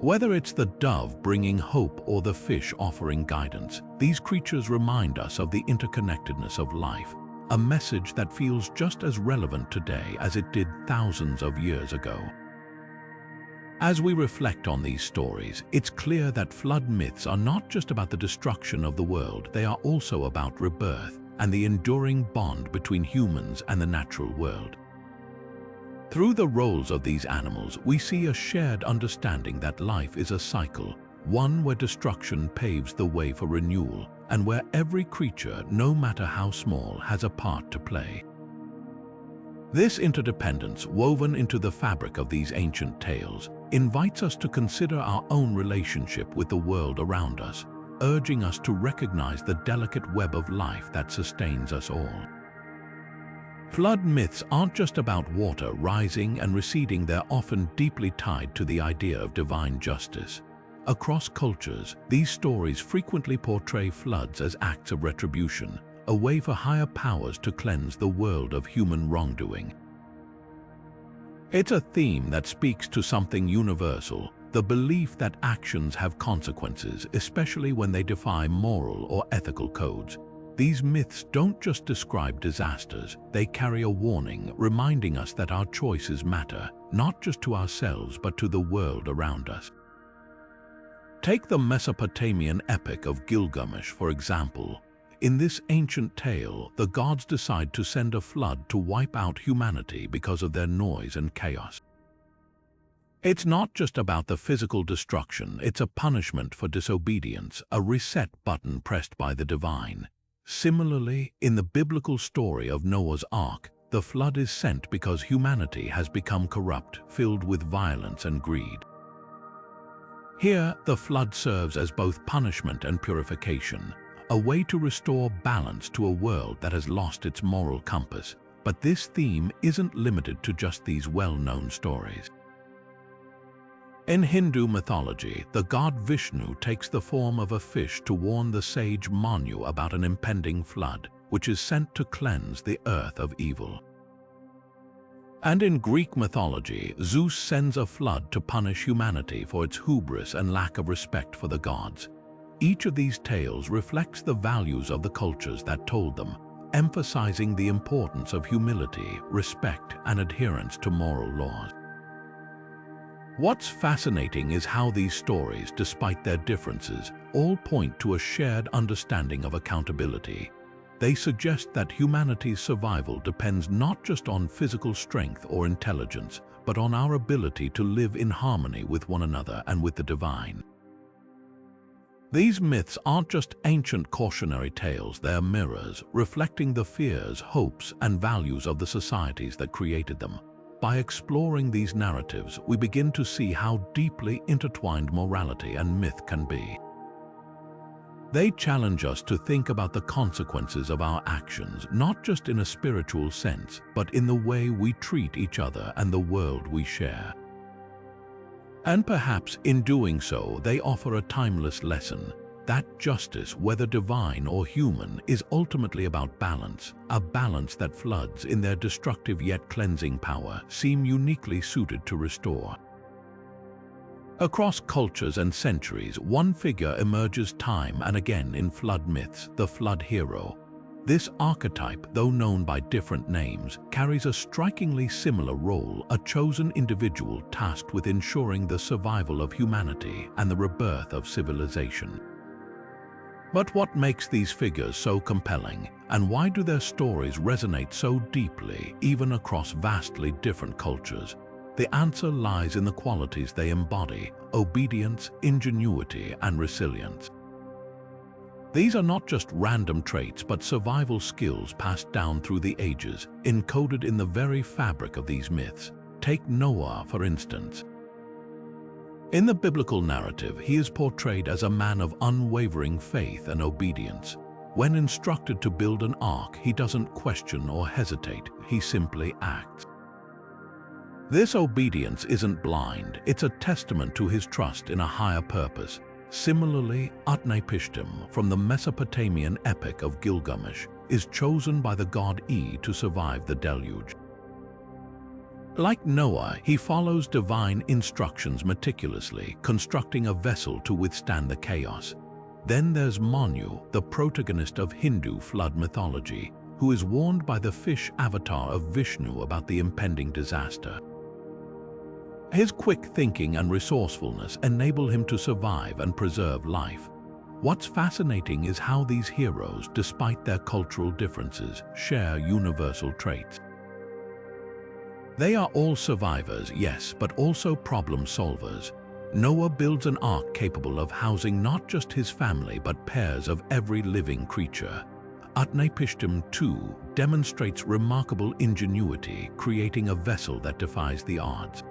Whether it's the dove bringing hope or the fish offering guidance, these creatures remind us of the interconnectedness of life, a message that feels just as relevant today as it did thousands of years ago. As we reflect on these stories, it's clear that flood myths are not just about the destruction of the world, they are also about rebirth and the enduring bond between humans and the natural world. Through the roles of these animals, we see a shared understanding that life is a cycle, one where destruction paves the way for renewal, and where every creature, no matter how small, has a part to play. This interdependence, woven into the fabric of these ancient tales, invites us to consider our own relationship with the world around us, urging us to recognize the delicate web of life that sustains us all. Flood myths aren't just about water rising and receding, they're often deeply tied to the idea of divine justice. Across cultures, these stories frequently portray floods as acts of retribution, a way for higher powers to cleanse the world of human wrongdoing. It's a theme that speaks to something universal, the belief that actions have consequences, especially when they defy moral or ethical codes. These myths don't just describe disasters, they carry a warning, reminding us that our choices matter, not just to ourselves but to the world around us. Take the Mesopotamian Epic of Gilgamesh, for example. In this ancient tale, the gods decide to send a flood to wipe out humanity because of their noise and chaos. It's not just about the physical destruction, it's a punishment for disobedience, a reset button pressed by the divine. Similarly, in the biblical story of Noah's Ark, the flood is sent because humanity has become corrupt, filled with violence and greed. Here, the flood serves as both punishment and purification, a way to restore balance to a world that has lost its moral compass. But this theme isn't limited to just these well-known stories. In Hindu mythology, the god Vishnu takes the form of a fish to warn the sage Manu about an impending flood, which is sent to cleanse the earth of evil. And in Greek mythology, Zeus sends a flood to punish humanity for its hubris and lack of respect for the gods. Each of these tales reflects the values of the cultures that told them, emphasizing the importance of humility, respect, and adherence to moral laws. What's fascinating is how these stories, despite their differences, all point to a shared understanding of accountability. They suggest that humanity's survival depends not just on physical strength or intelligence, but on our ability to live in harmony with one another and with the divine. These myths aren't just ancient cautionary tales, they're mirrors, reflecting the fears, hopes, and values of the societies that created them. By exploring these narratives, we begin to see how deeply intertwined morality and myth can be. They challenge us to think about the consequences of our actions, not just in a spiritual sense, but in the way we treat each other and the world we share. And perhaps in doing so, they offer a timeless lesson that justice, whether divine or human, is ultimately about balance, a balance that floods, in their destructive yet cleansing power, seem uniquely suited to restore. Across cultures and centuries, one figure emerges time and again in flood myths, the flood hero. This archetype, though known by different names, carries a strikingly similar role, a chosen individual tasked with ensuring the survival of humanity and the rebirth of civilization. But what makes these figures so compelling, and why do their stories resonate so deeply, even across vastly different cultures? The answer lies in the qualities they embody: obedience, ingenuity, and resilience. These are not just random traits, but survival skills passed down through the ages, encoded in the very fabric of these myths. Take Noah, for instance. In the biblical narrative, he is portrayed as a man of unwavering faith and obedience. When instructed to build an ark, he doesn't question or hesitate, he simply acts. This obedience isn't blind, it's a testament to his trust in a higher purpose. Similarly, Utnapishtim, from the Mesopotamian Epic of Gilgamesh, is chosen by the god E to survive the deluge. Like Noah, he follows divine instructions meticulously, constructing a vessel to withstand the chaos. Then there's Manu, the protagonist of Hindu flood mythology, who is warned by the fish avatar of Vishnu about the impending disaster. His quick thinking and resourcefulness enable him to survive and preserve life. What's fascinating is how these heroes, despite their cultural differences, share universal traits. They are all survivors, yes, but also problem solvers. Noah builds an ark capable of housing not just his family, but pairs of every living creature. Utnapishtim too demonstrates remarkable ingenuity, creating a vessel that defies the odds.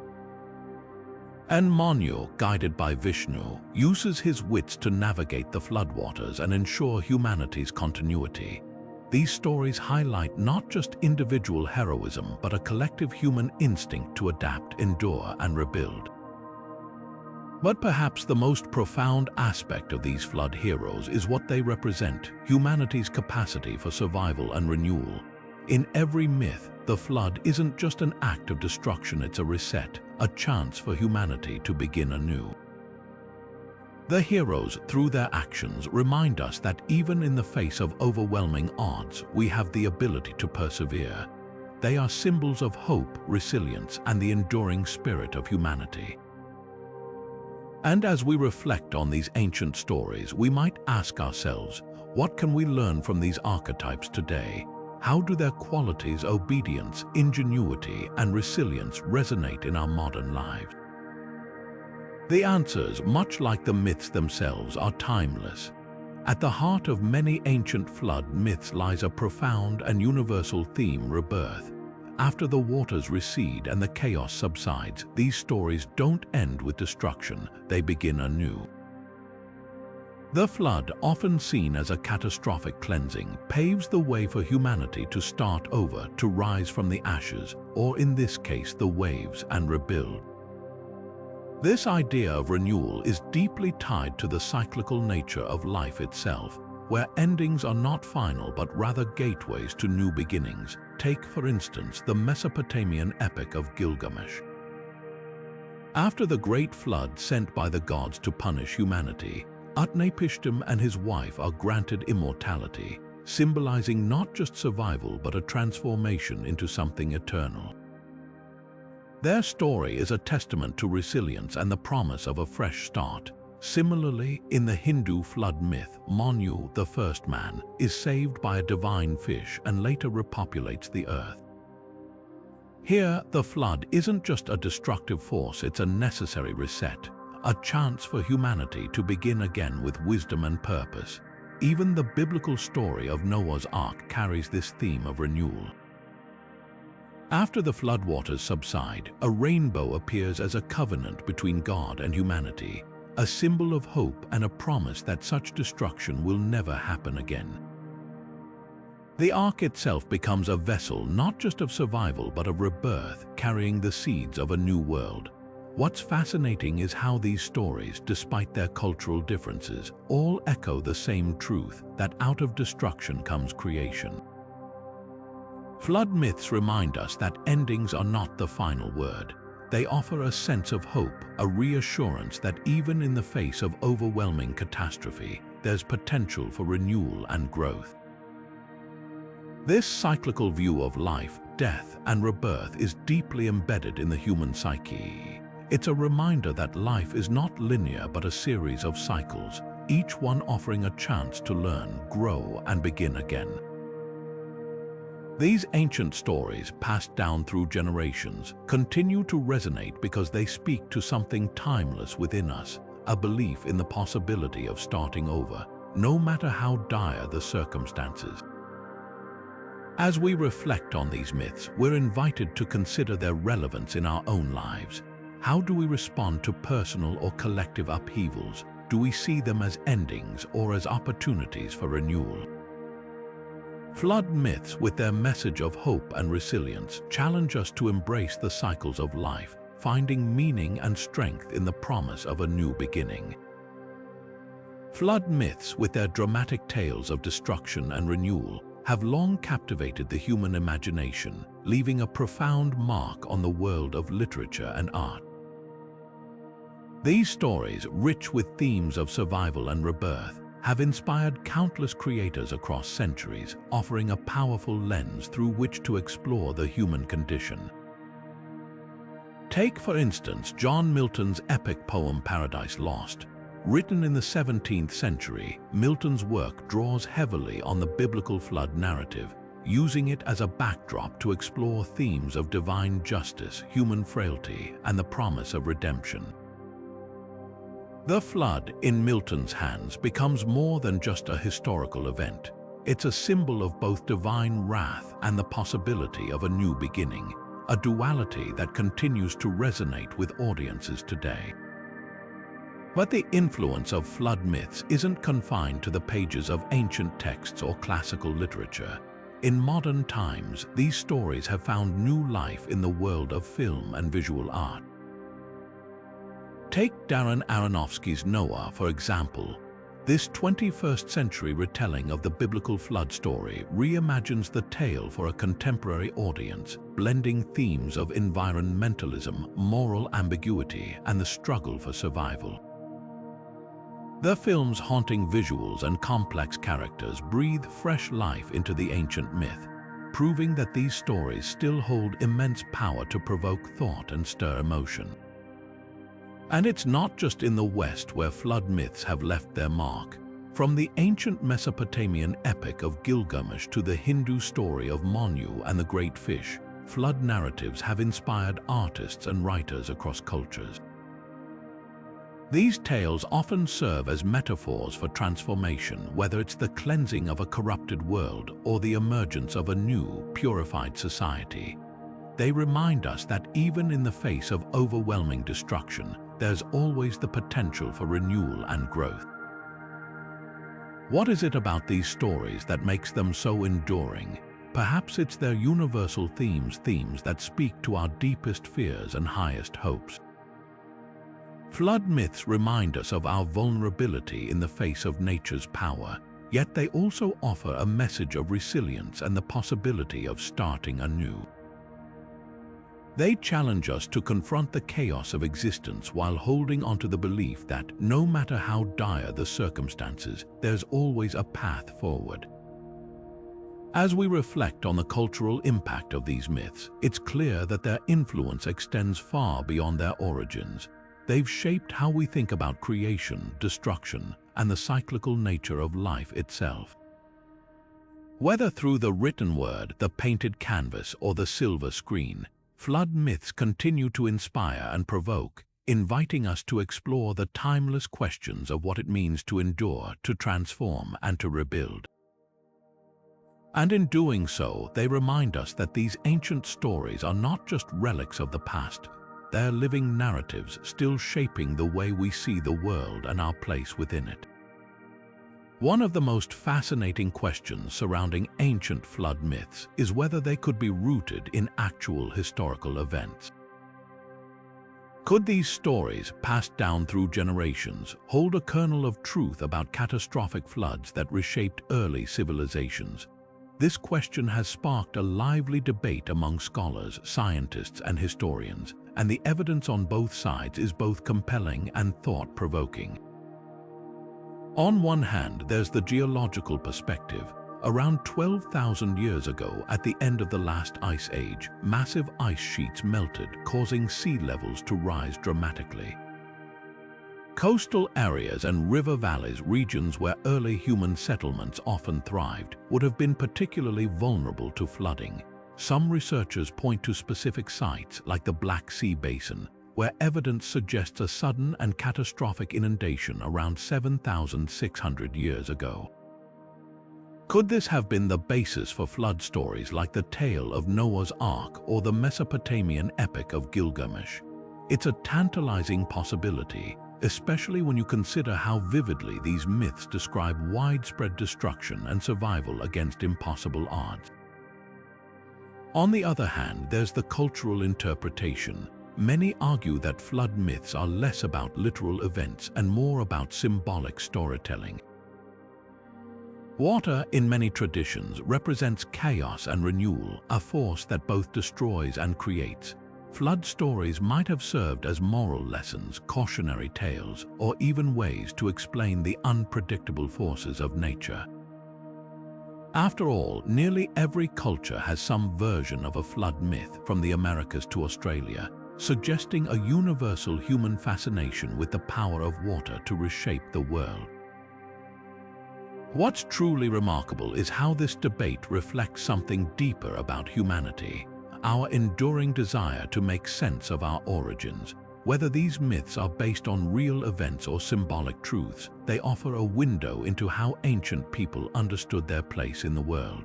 And Manu, guided by Vishnu, uses his wits to navigate the floodwaters and ensure humanity's continuity. These stories highlight not just individual heroism, but a collective human instinct to adapt, endure, and rebuild. But perhaps the most profound aspect of these flood heroes is what they represent: humanity's capacity for survival and renewal. In every myth, the flood isn't just an act of destruction, it's a reset, a chance for humanity to begin anew. The heroes, through their actions, remind us that even in the face of overwhelming odds, we have the ability to persevere. They are symbols of hope, resilience, and the enduring spirit of humanity. And as we reflect on these ancient stories, we might ask ourselves, what can we learn from these archetypes today? How do their qualities, obedience, ingenuity, and resilience resonate in our modern lives? The answers, much like the myths themselves, are timeless. At the heart of many ancient flood myths lies a profound and universal theme: rebirth. After the waters recede and the chaos subsides, these stories don't end with destruction, they begin anew. The flood, often seen as a catastrophic cleansing, paves the way for humanity to start over, to rise from the ashes, or in this case the waves, and rebuild. This idea of renewal is deeply tied to the cyclical nature of life itself, where endings are not final but rather gateways to new beginnings. Take, for instance, the Mesopotamian Epic of Gilgamesh. After the great flood sent by the gods to punish humanity, Utnapishtim and his wife are granted immortality, symbolizing not just survival but a transformation into something eternal. Their story is a testament to resilience and the promise of a fresh start. Similarly, in the Hindu flood myth, Manu, the first man, is saved by a divine fish and later repopulates the earth. Here, the flood isn't just a destructive force, it's a necessary reset, a chance for humanity to begin again with wisdom and purpose. Even the biblical story of Noah's Ark carries this theme of renewal. After the floodwaters subside, a rainbow appears as a covenant between God and humanity, a symbol of hope and a promise that such destruction will never happen again. The ark itself becomes a vessel not just of survival but of rebirth, carrying the seeds of a new world. What's fascinating is how these stories, despite their cultural differences, all echo the same truth, that out of destruction comes creation. Flood myths remind us that endings are not the final word. They offer a sense of hope, a reassurance that even in the face of overwhelming catastrophe, there's potential for renewal and growth. This cyclical view of life, death, and rebirth is deeply embedded in the human psyche. It's a reminder that life is not linear but a series of cycles, each one offering a chance to learn, grow, and begin again. These ancient stories, passed down through generations, continue to resonate because they speak to something timeless within us, a belief in the possibility of starting over, no matter how dire the circumstances. As we reflect on these myths, we're invited to consider their relevance in our own lives. How do we respond to personal or collective upheavals? Do we see them as endings or as opportunities for renewal? Flood myths, with their message of hope and resilience, challenge us to embrace the cycles of life, finding meaning and strength in the promise of a new beginning. Flood myths, with their dramatic tales of destruction and renewal, have long captivated the human imagination, leaving a profound mark on the world of literature and art. These stories, rich with themes of survival and rebirth, have inspired countless creators across centuries, offering a powerful lens through which to explore the human condition. Take, for instance, John Milton's epic poem Paradise Lost. Written in the 17th century, Milton's work draws heavily on the biblical flood narrative, using it as a backdrop to explore themes of divine justice, human frailty, and the promise of redemption. The flood, in Milton's hands, becomes more than just a historical event. It's a symbol of both divine wrath and the possibility of a new beginning, a duality that continues to resonate with audiences today. But the influence of flood myths isn't confined to the pages of ancient texts or classical literature. In modern times, these stories have found new life in the world of film and visual art. Take Darren Aronofsky's Noah, for example. This 21st century retelling of the biblical flood story reimagines the tale for a contemporary audience, blending themes of environmentalism, moral ambiguity, and the struggle for survival. The film's haunting visuals and complex characters breathe fresh life into the ancient myth, proving that these stories still hold immense power to provoke thought and stir emotion. And it's not just in the West where flood myths have left their mark. From the ancient Mesopotamian Epic of Gilgamesh to the Hindu story of Manu and the Great Fish, flood narratives have inspired artists and writers across cultures. These tales often serve as metaphors for transformation, whether it's the cleansing of a corrupted world or the emergence of a new, purified society. They remind us that even in the face of overwhelming destruction, there's always the potential for renewal and growth. What is it about these stories that makes them so enduring? Perhaps it's their universal themes that speak to our deepest fears and highest hopes. Flood myths remind us of our vulnerability in the face of nature's power, yet they also offer a message of resilience and the possibility of starting anew. They challenge us to confront the chaos of existence while holding onto the belief that no matter how dire the circumstances, there's always a path forward. As we reflect on the cultural impact of these myths, it's clear that their influence extends far beyond their origins. They've shaped how we think about creation, destruction, and the cyclical nature of life itself. Whether through the written word, the painted canvas, or the silver screen, flood myths continue to inspire and provoke, inviting us to explore the timeless questions of what it means to endure, to transform, and to rebuild. And in doing so, they remind us that these ancient stories are not just relics of the past. They're living narratives still shaping the way we see the world and our place within it. One of the most fascinating questions surrounding ancient flood myths is whether they could be rooted in actual historical events. Could these stories, passed down through generations, hold a kernel of truth about catastrophic floods that reshaped early civilizations? This question has sparked a lively debate among scholars, scientists, and historians, and the evidence on both sides is both compelling and thought-provoking. On one hand, there's the geological perspective. Around 12,000 years ago, at the end of the last ice age, massive ice sheets melted, causing sea levels to rise dramatically. Coastal areas and river valleys, regions where early human settlements often thrived, would have been particularly vulnerable to flooding. Some researchers point to specific sites, like the Black Sea Basin, where evidence suggests a sudden and catastrophic inundation around 7,600 years ago. Could this have been the basis for flood stories like the tale of Noah's Ark or the Mesopotamian Epic of Gilgamesh? It's a tantalizing possibility, especially when you consider how vividly these myths describe widespread destruction and survival against impossible odds. On the other hand, there's the cultural interpretation. Many argue that flood myths are less about literal events and more about symbolic storytelling. Water, in many traditions, represents chaos and renewal, a force that both destroys and creates. Flood stories might have served as moral lessons, cautionary tales, or even ways to explain the unpredictable forces of nature. After all, nearly every culture has some version of a flood myth, from the Americas to Australia, suggesting a universal human fascination with the power of water to reshape the world. What's truly remarkable is how this debate reflects something deeper about humanity, our enduring desire to make sense of our origins. Whether these myths are based on real events or symbolic truths, they offer a window into how ancient people understood their place in the world.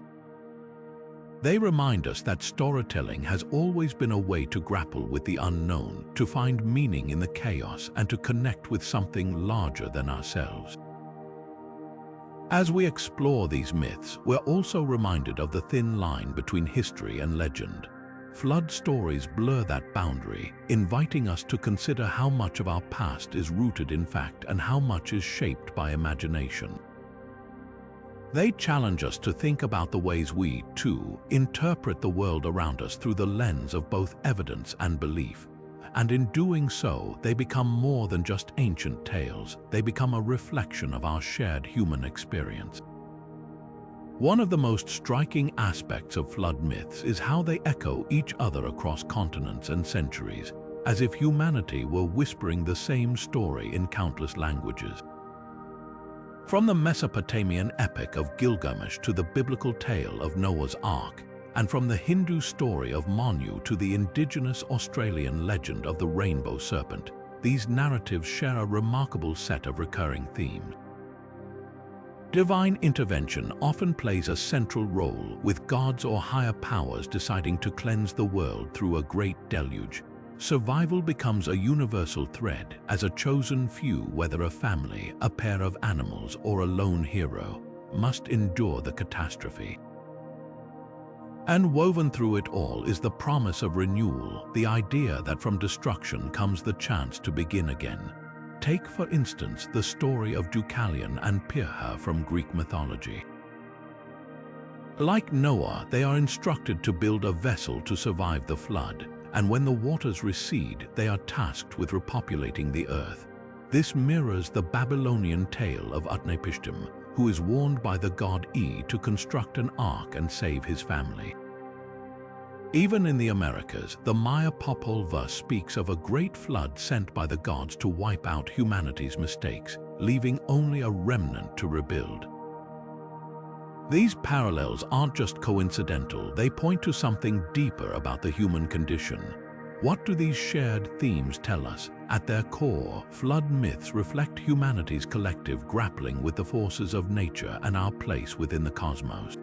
They remind us that storytelling has always been a way to grapple with the unknown, to find meaning in the chaos, and to connect with something larger than ourselves. As we explore these myths, we're also reminded of the thin line between history and legend. Flood stories blur that boundary, inviting us to consider how much of our past is rooted in fact and how much is shaped by imagination. They challenge us to think about the ways we, too, interpret the world around us through the lens of both evidence and belief. And in doing so, they become more than just ancient tales. They become a reflection of our shared human experience. One of the most striking aspects of flood myths is how they echo each other across continents and centuries, as if humanity were whispering the same story in countless languages. From the Mesopotamian Epic of Gilgamesh to the biblical tale of Noah's Ark, and from the Hindu story of Manu to the indigenous Australian legend of the rainbow serpent, these narratives share a remarkable set of recurring themes. Divine intervention often plays a central role, with gods or higher powers deciding to cleanse the world through a great deluge. Survival becomes a universal thread as a chosen few, whether a family, a pair of animals, or a lone hero, must endure the catastrophe. And woven through it all is the promise of renewal, the idea that from destruction comes the chance to begin again. Take, for instance, the story of Deucalion and Pirhar from Greek mythology. Like Noah, they are instructed to build a vessel to survive the flood, and when the waters recede, they are tasked with repopulating the earth. This mirrors the Babylonian tale of Utnapishtim, who is warned by the god E to construct an ark and save his family. Even in the Americas, the Maya Popol Vuh speaks of a great flood sent by the gods to wipe out humanity's mistakes, leaving only a remnant to rebuild. These parallels aren't just coincidental, they point to something deeper about the human condition. What do these shared themes tell us? At their core, flood myths reflect humanity's collective grappling with the forces of nature and our place within the cosmos.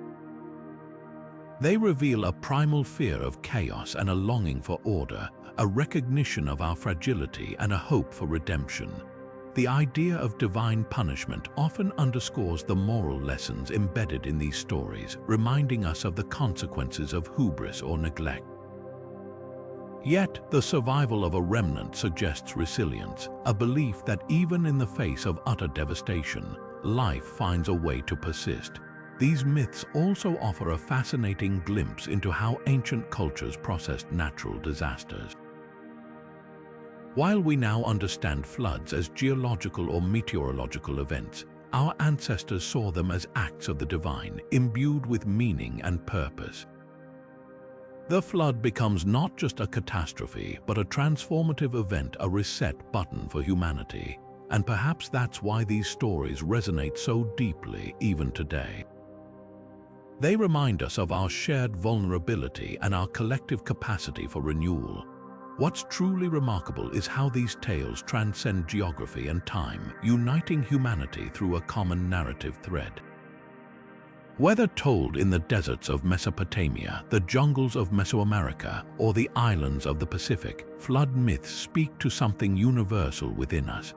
They reveal a primal fear of chaos and a longing for order, a recognition of our fragility and a hope for redemption. The idea of divine punishment often underscores the moral lessons embedded in these stories, reminding us of the consequences of hubris or neglect. Yet, the survival of a remnant suggests resilience, a belief that even in the face of utter devastation, life finds a way to persist. These myths also offer a fascinating glimpse into how ancient cultures processed natural disasters. While we now understand floods as geological or meteorological events, our ancestors saw them as acts of the divine, imbued with meaning and purpose. The flood becomes not just a catastrophe, but a transformative event, a reset button for humanity. And perhaps that's why these stories resonate so deeply even today. They remind us of our shared vulnerability and our collective capacity for renewal. What's truly remarkable is how these tales transcend geography and time, uniting humanity through a common narrative thread. Whether told in the deserts of Mesopotamia, the jungles of Mesoamerica, or the islands of the Pacific, flood myths speak to something universal within us.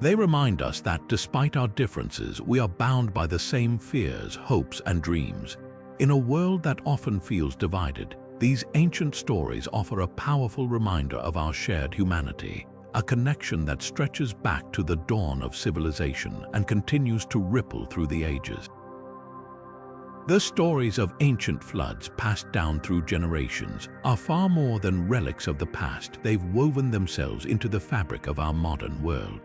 They remind us that despite our differences, we are bound by the same fears, hopes, and dreams. In a world that often feels divided, these ancient stories offer a powerful reminder of our shared humanity, a connection that stretches back to the dawn of civilization and continues to ripple through the ages. The stories of ancient floods passed down through generations are far more than relics of the past. They've woven themselves into the fabric of our modern world.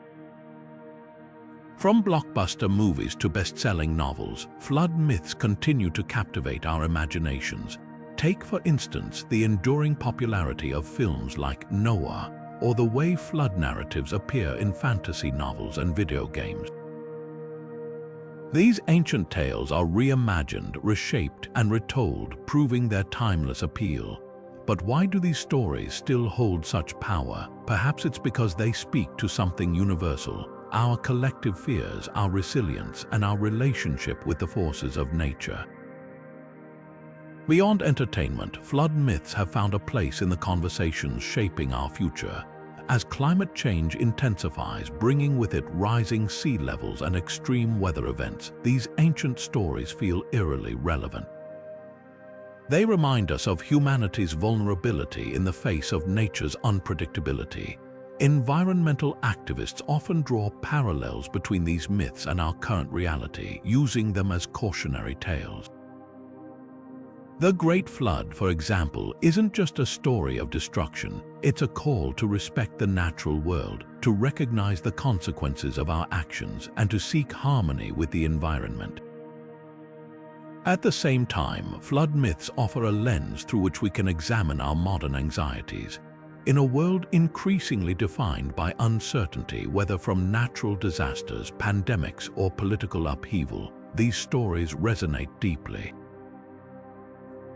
From blockbuster movies to best-selling novels, flood myths continue to captivate our imaginations. Take, for instance, the enduring popularity of films like Noah, or the way flood narratives appear in fantasy novels and video games. These ancient tales are reimagined, reshaped, and retold, proving their timeless appeal. But why do these stories still hold such power? Perhaps it's because they speak to something universal: our collective fears, our resilience, and our relationship with the forces of nature. Beyond entertainment, flood myths have found a place in the conversations shaping our future. As climate change intensifies, bringing with it rising sea levels and extreme weather events, these ancient stories feel eerily relevant. They remind us of humanity's vulnerability in the face of nature's unpredictability. Environmental activists often draw parallels between these myths and our current reality, using them as cautionary tales. The Great Flood, for example, isn't just a story of destruction. It's a call to respect the natural world, to recognize the consequences of our actions, and to seek harmony with the environment. At the same time, flood myths offer a lens through which we can examine our modern anxieties. In a world increasingly defined by uncertainty, whether from natural disasters, pandemics, or political upheaval, these stories resonate deeply.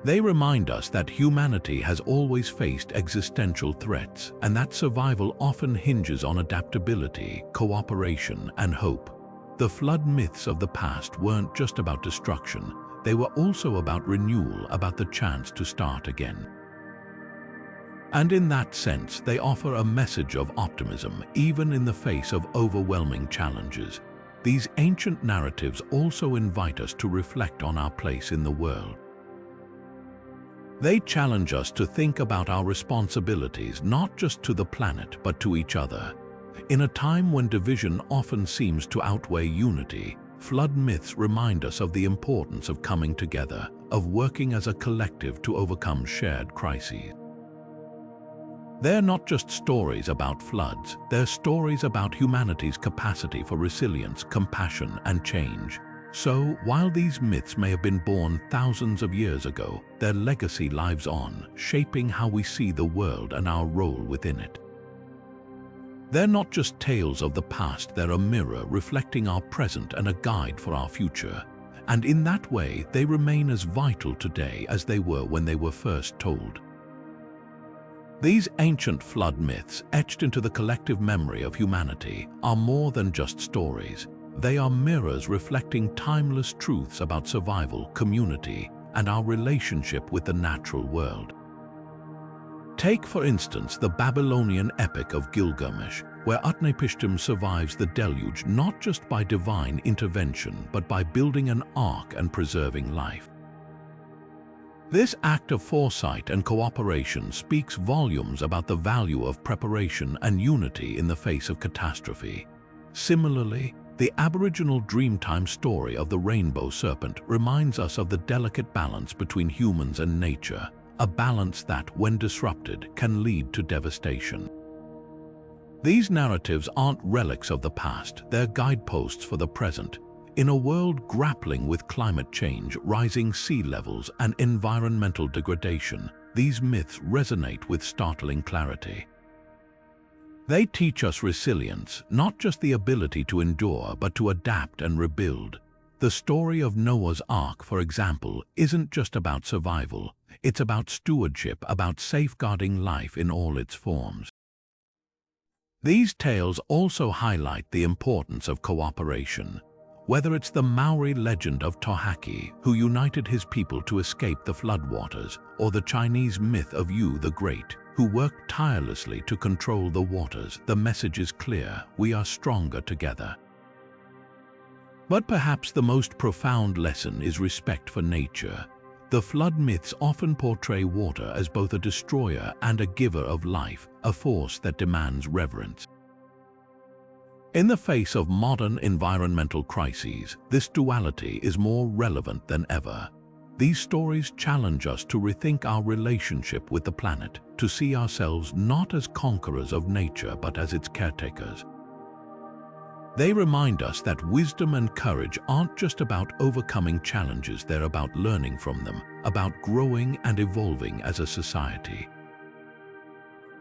They remind us that humanity has always faced existential threats and that survival often hinges on adaptability, cooperation, and hope. The flood myths of the past weren't just about destruction, they were also about renewal, about the chance to start again. And in that sense, they offer a message of optimism, even in the face of overwhelming challenges. These ancient narratives also invite us to reflect on our place in the world. They challenge us to think about our responsibilities not just to the planet but to each other. In a time when division often seems to outweigh unity, flood myths remind us of the importance of coming together, of working as a collective to overcome shared crises. They're not just stories about floods, they're stories about humanity's capacity for resilience, compassion, and change. So, while these myths may have been born thousands of years ago, their legacy lives on, shaping how we see the world and our role within it. They're not just tales of the past, they're a mirror reflecting our present and a guide for our future. And in that way, they remain as vital today as they were when they were first told. These ancient flood myths, etched into the collective memory of humanity, are more than just stories. They are mirrors reflecting timeless truths about survival, community, and our relationship with the natural world. Take, for instance, the Babylonian Epic of Gilgamesh, where Utnapishtim survives the deluge not just by divine intervention, but by building an ark and preserving life. This act of foresight and cooperation speaks volumes about the value of preparation and unity in the face of catastrophe. Similarly, the Aboriginal Dreamtime story of the rainbow serpent reminds us of the delicate balance between humans and nature, a balance that, when disrupted, can lead to devastation. These narratives aren't relics of the past, they're guideposts for the present. In a world grappling with climate change, rising sea levels, and environmental degradation, these myths resonate with startling clarity. They teach us resilience, not just the ability to endure, but to adapt and rebuild. The story of Noah's Ark, for example, isn't just about survival. It's about stewardship, about safeguarding life in all its forms. These tales also highlight the importance of cooperation. Whether it's the Maori legend of Tohaki, who united his people to escape the floodwaters, or the Chinese myth of Yu the Great, who worked tirelessly to control the waters, the message is clear: we are stronger together. But perhaps the most profound lesson is respect for nature. The flood myths often portray water as both a destroyer and a giver of life, a force that demands reverence. In the face of modern environmental crises, this duality is more relevant than ever. These stories challenge us to rethink our relationship with the planet, to see ourselves not as conquerors of nature but as its caretakers. They remind us that wisdom and courage aren't just about overcoming challenges, they're about learning from them, about growing and evolving as a society.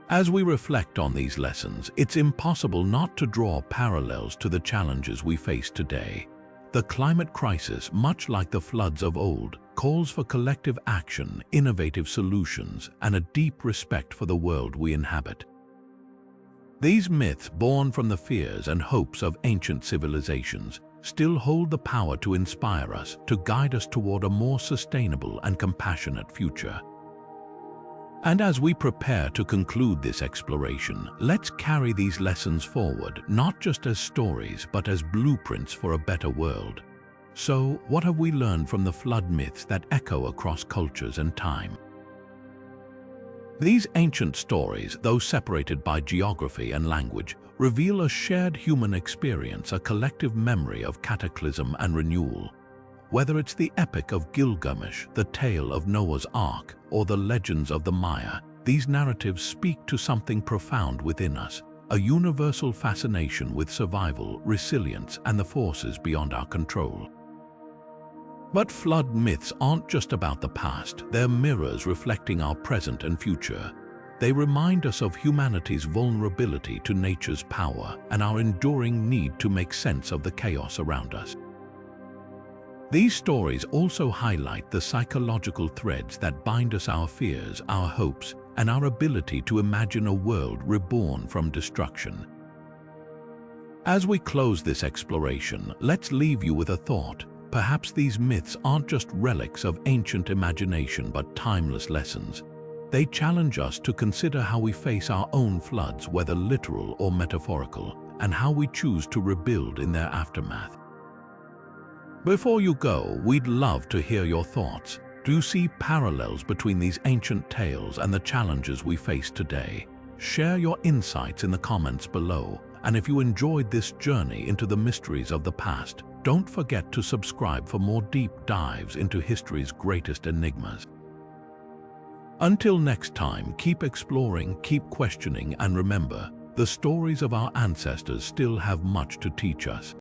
As we reflect on these lessons, it's impossible not to draw parallels to the challenges we face today. The climate crisis, much like the floods of old, calls for collective action, innovative solutions, and a deep respect for the world we inhabit. These myths, born from the fears and hopes of ancient civilizations, still hold the power to inspire us, to guide us toward a more sustainable and compassionate future. And as we prepare to conclude this exploration, let's carry these lessons forward, not just as stories, but as blueprints for a better world. So, what have we learned from the flood myths that echo across cultures and time? These ancient stories, though separated by geography and language, reveal a shared human experience, a collective memory of cataclysm and renewal. Whether it's the Epic of Gilgamesh, the tale of Noah's Ark, or the legends of the Maya, these narratives speak to something profound within us, a universal fascination with survival, resilience, and the forces beyond our control. But flood myths aren't just about the past, they're mirrors reflecting our present and future. They remind us of humanity's vulnerability to nature's power and our enduring need to make sense of the chaos around us. These stories also highlight the psychological threads that bind us, our fears, our hopes, and our ability to imagine a world reborn from destruction. As we close this exploration, let's leave you with a thought. Perhaps these myths aren't just relics of ancient imagination but timeless lessons. They challenge us to consider how we face our own floods, whether literal or metaphorical, and how we choose to rebuild in their aftermath. Before you go, we'd love to hear your thoughts. Do you see parallels between these ancient tales and the challenges we face today? Share your insights in the comments below. And if you enjoyed this journey into the mysteries of the past, don't forget to subscribe for more deep dives into history's greatest enigmas. Until next time, keep exploring, keep questioning, and remember, the stories of our ancestors still have much to teach us.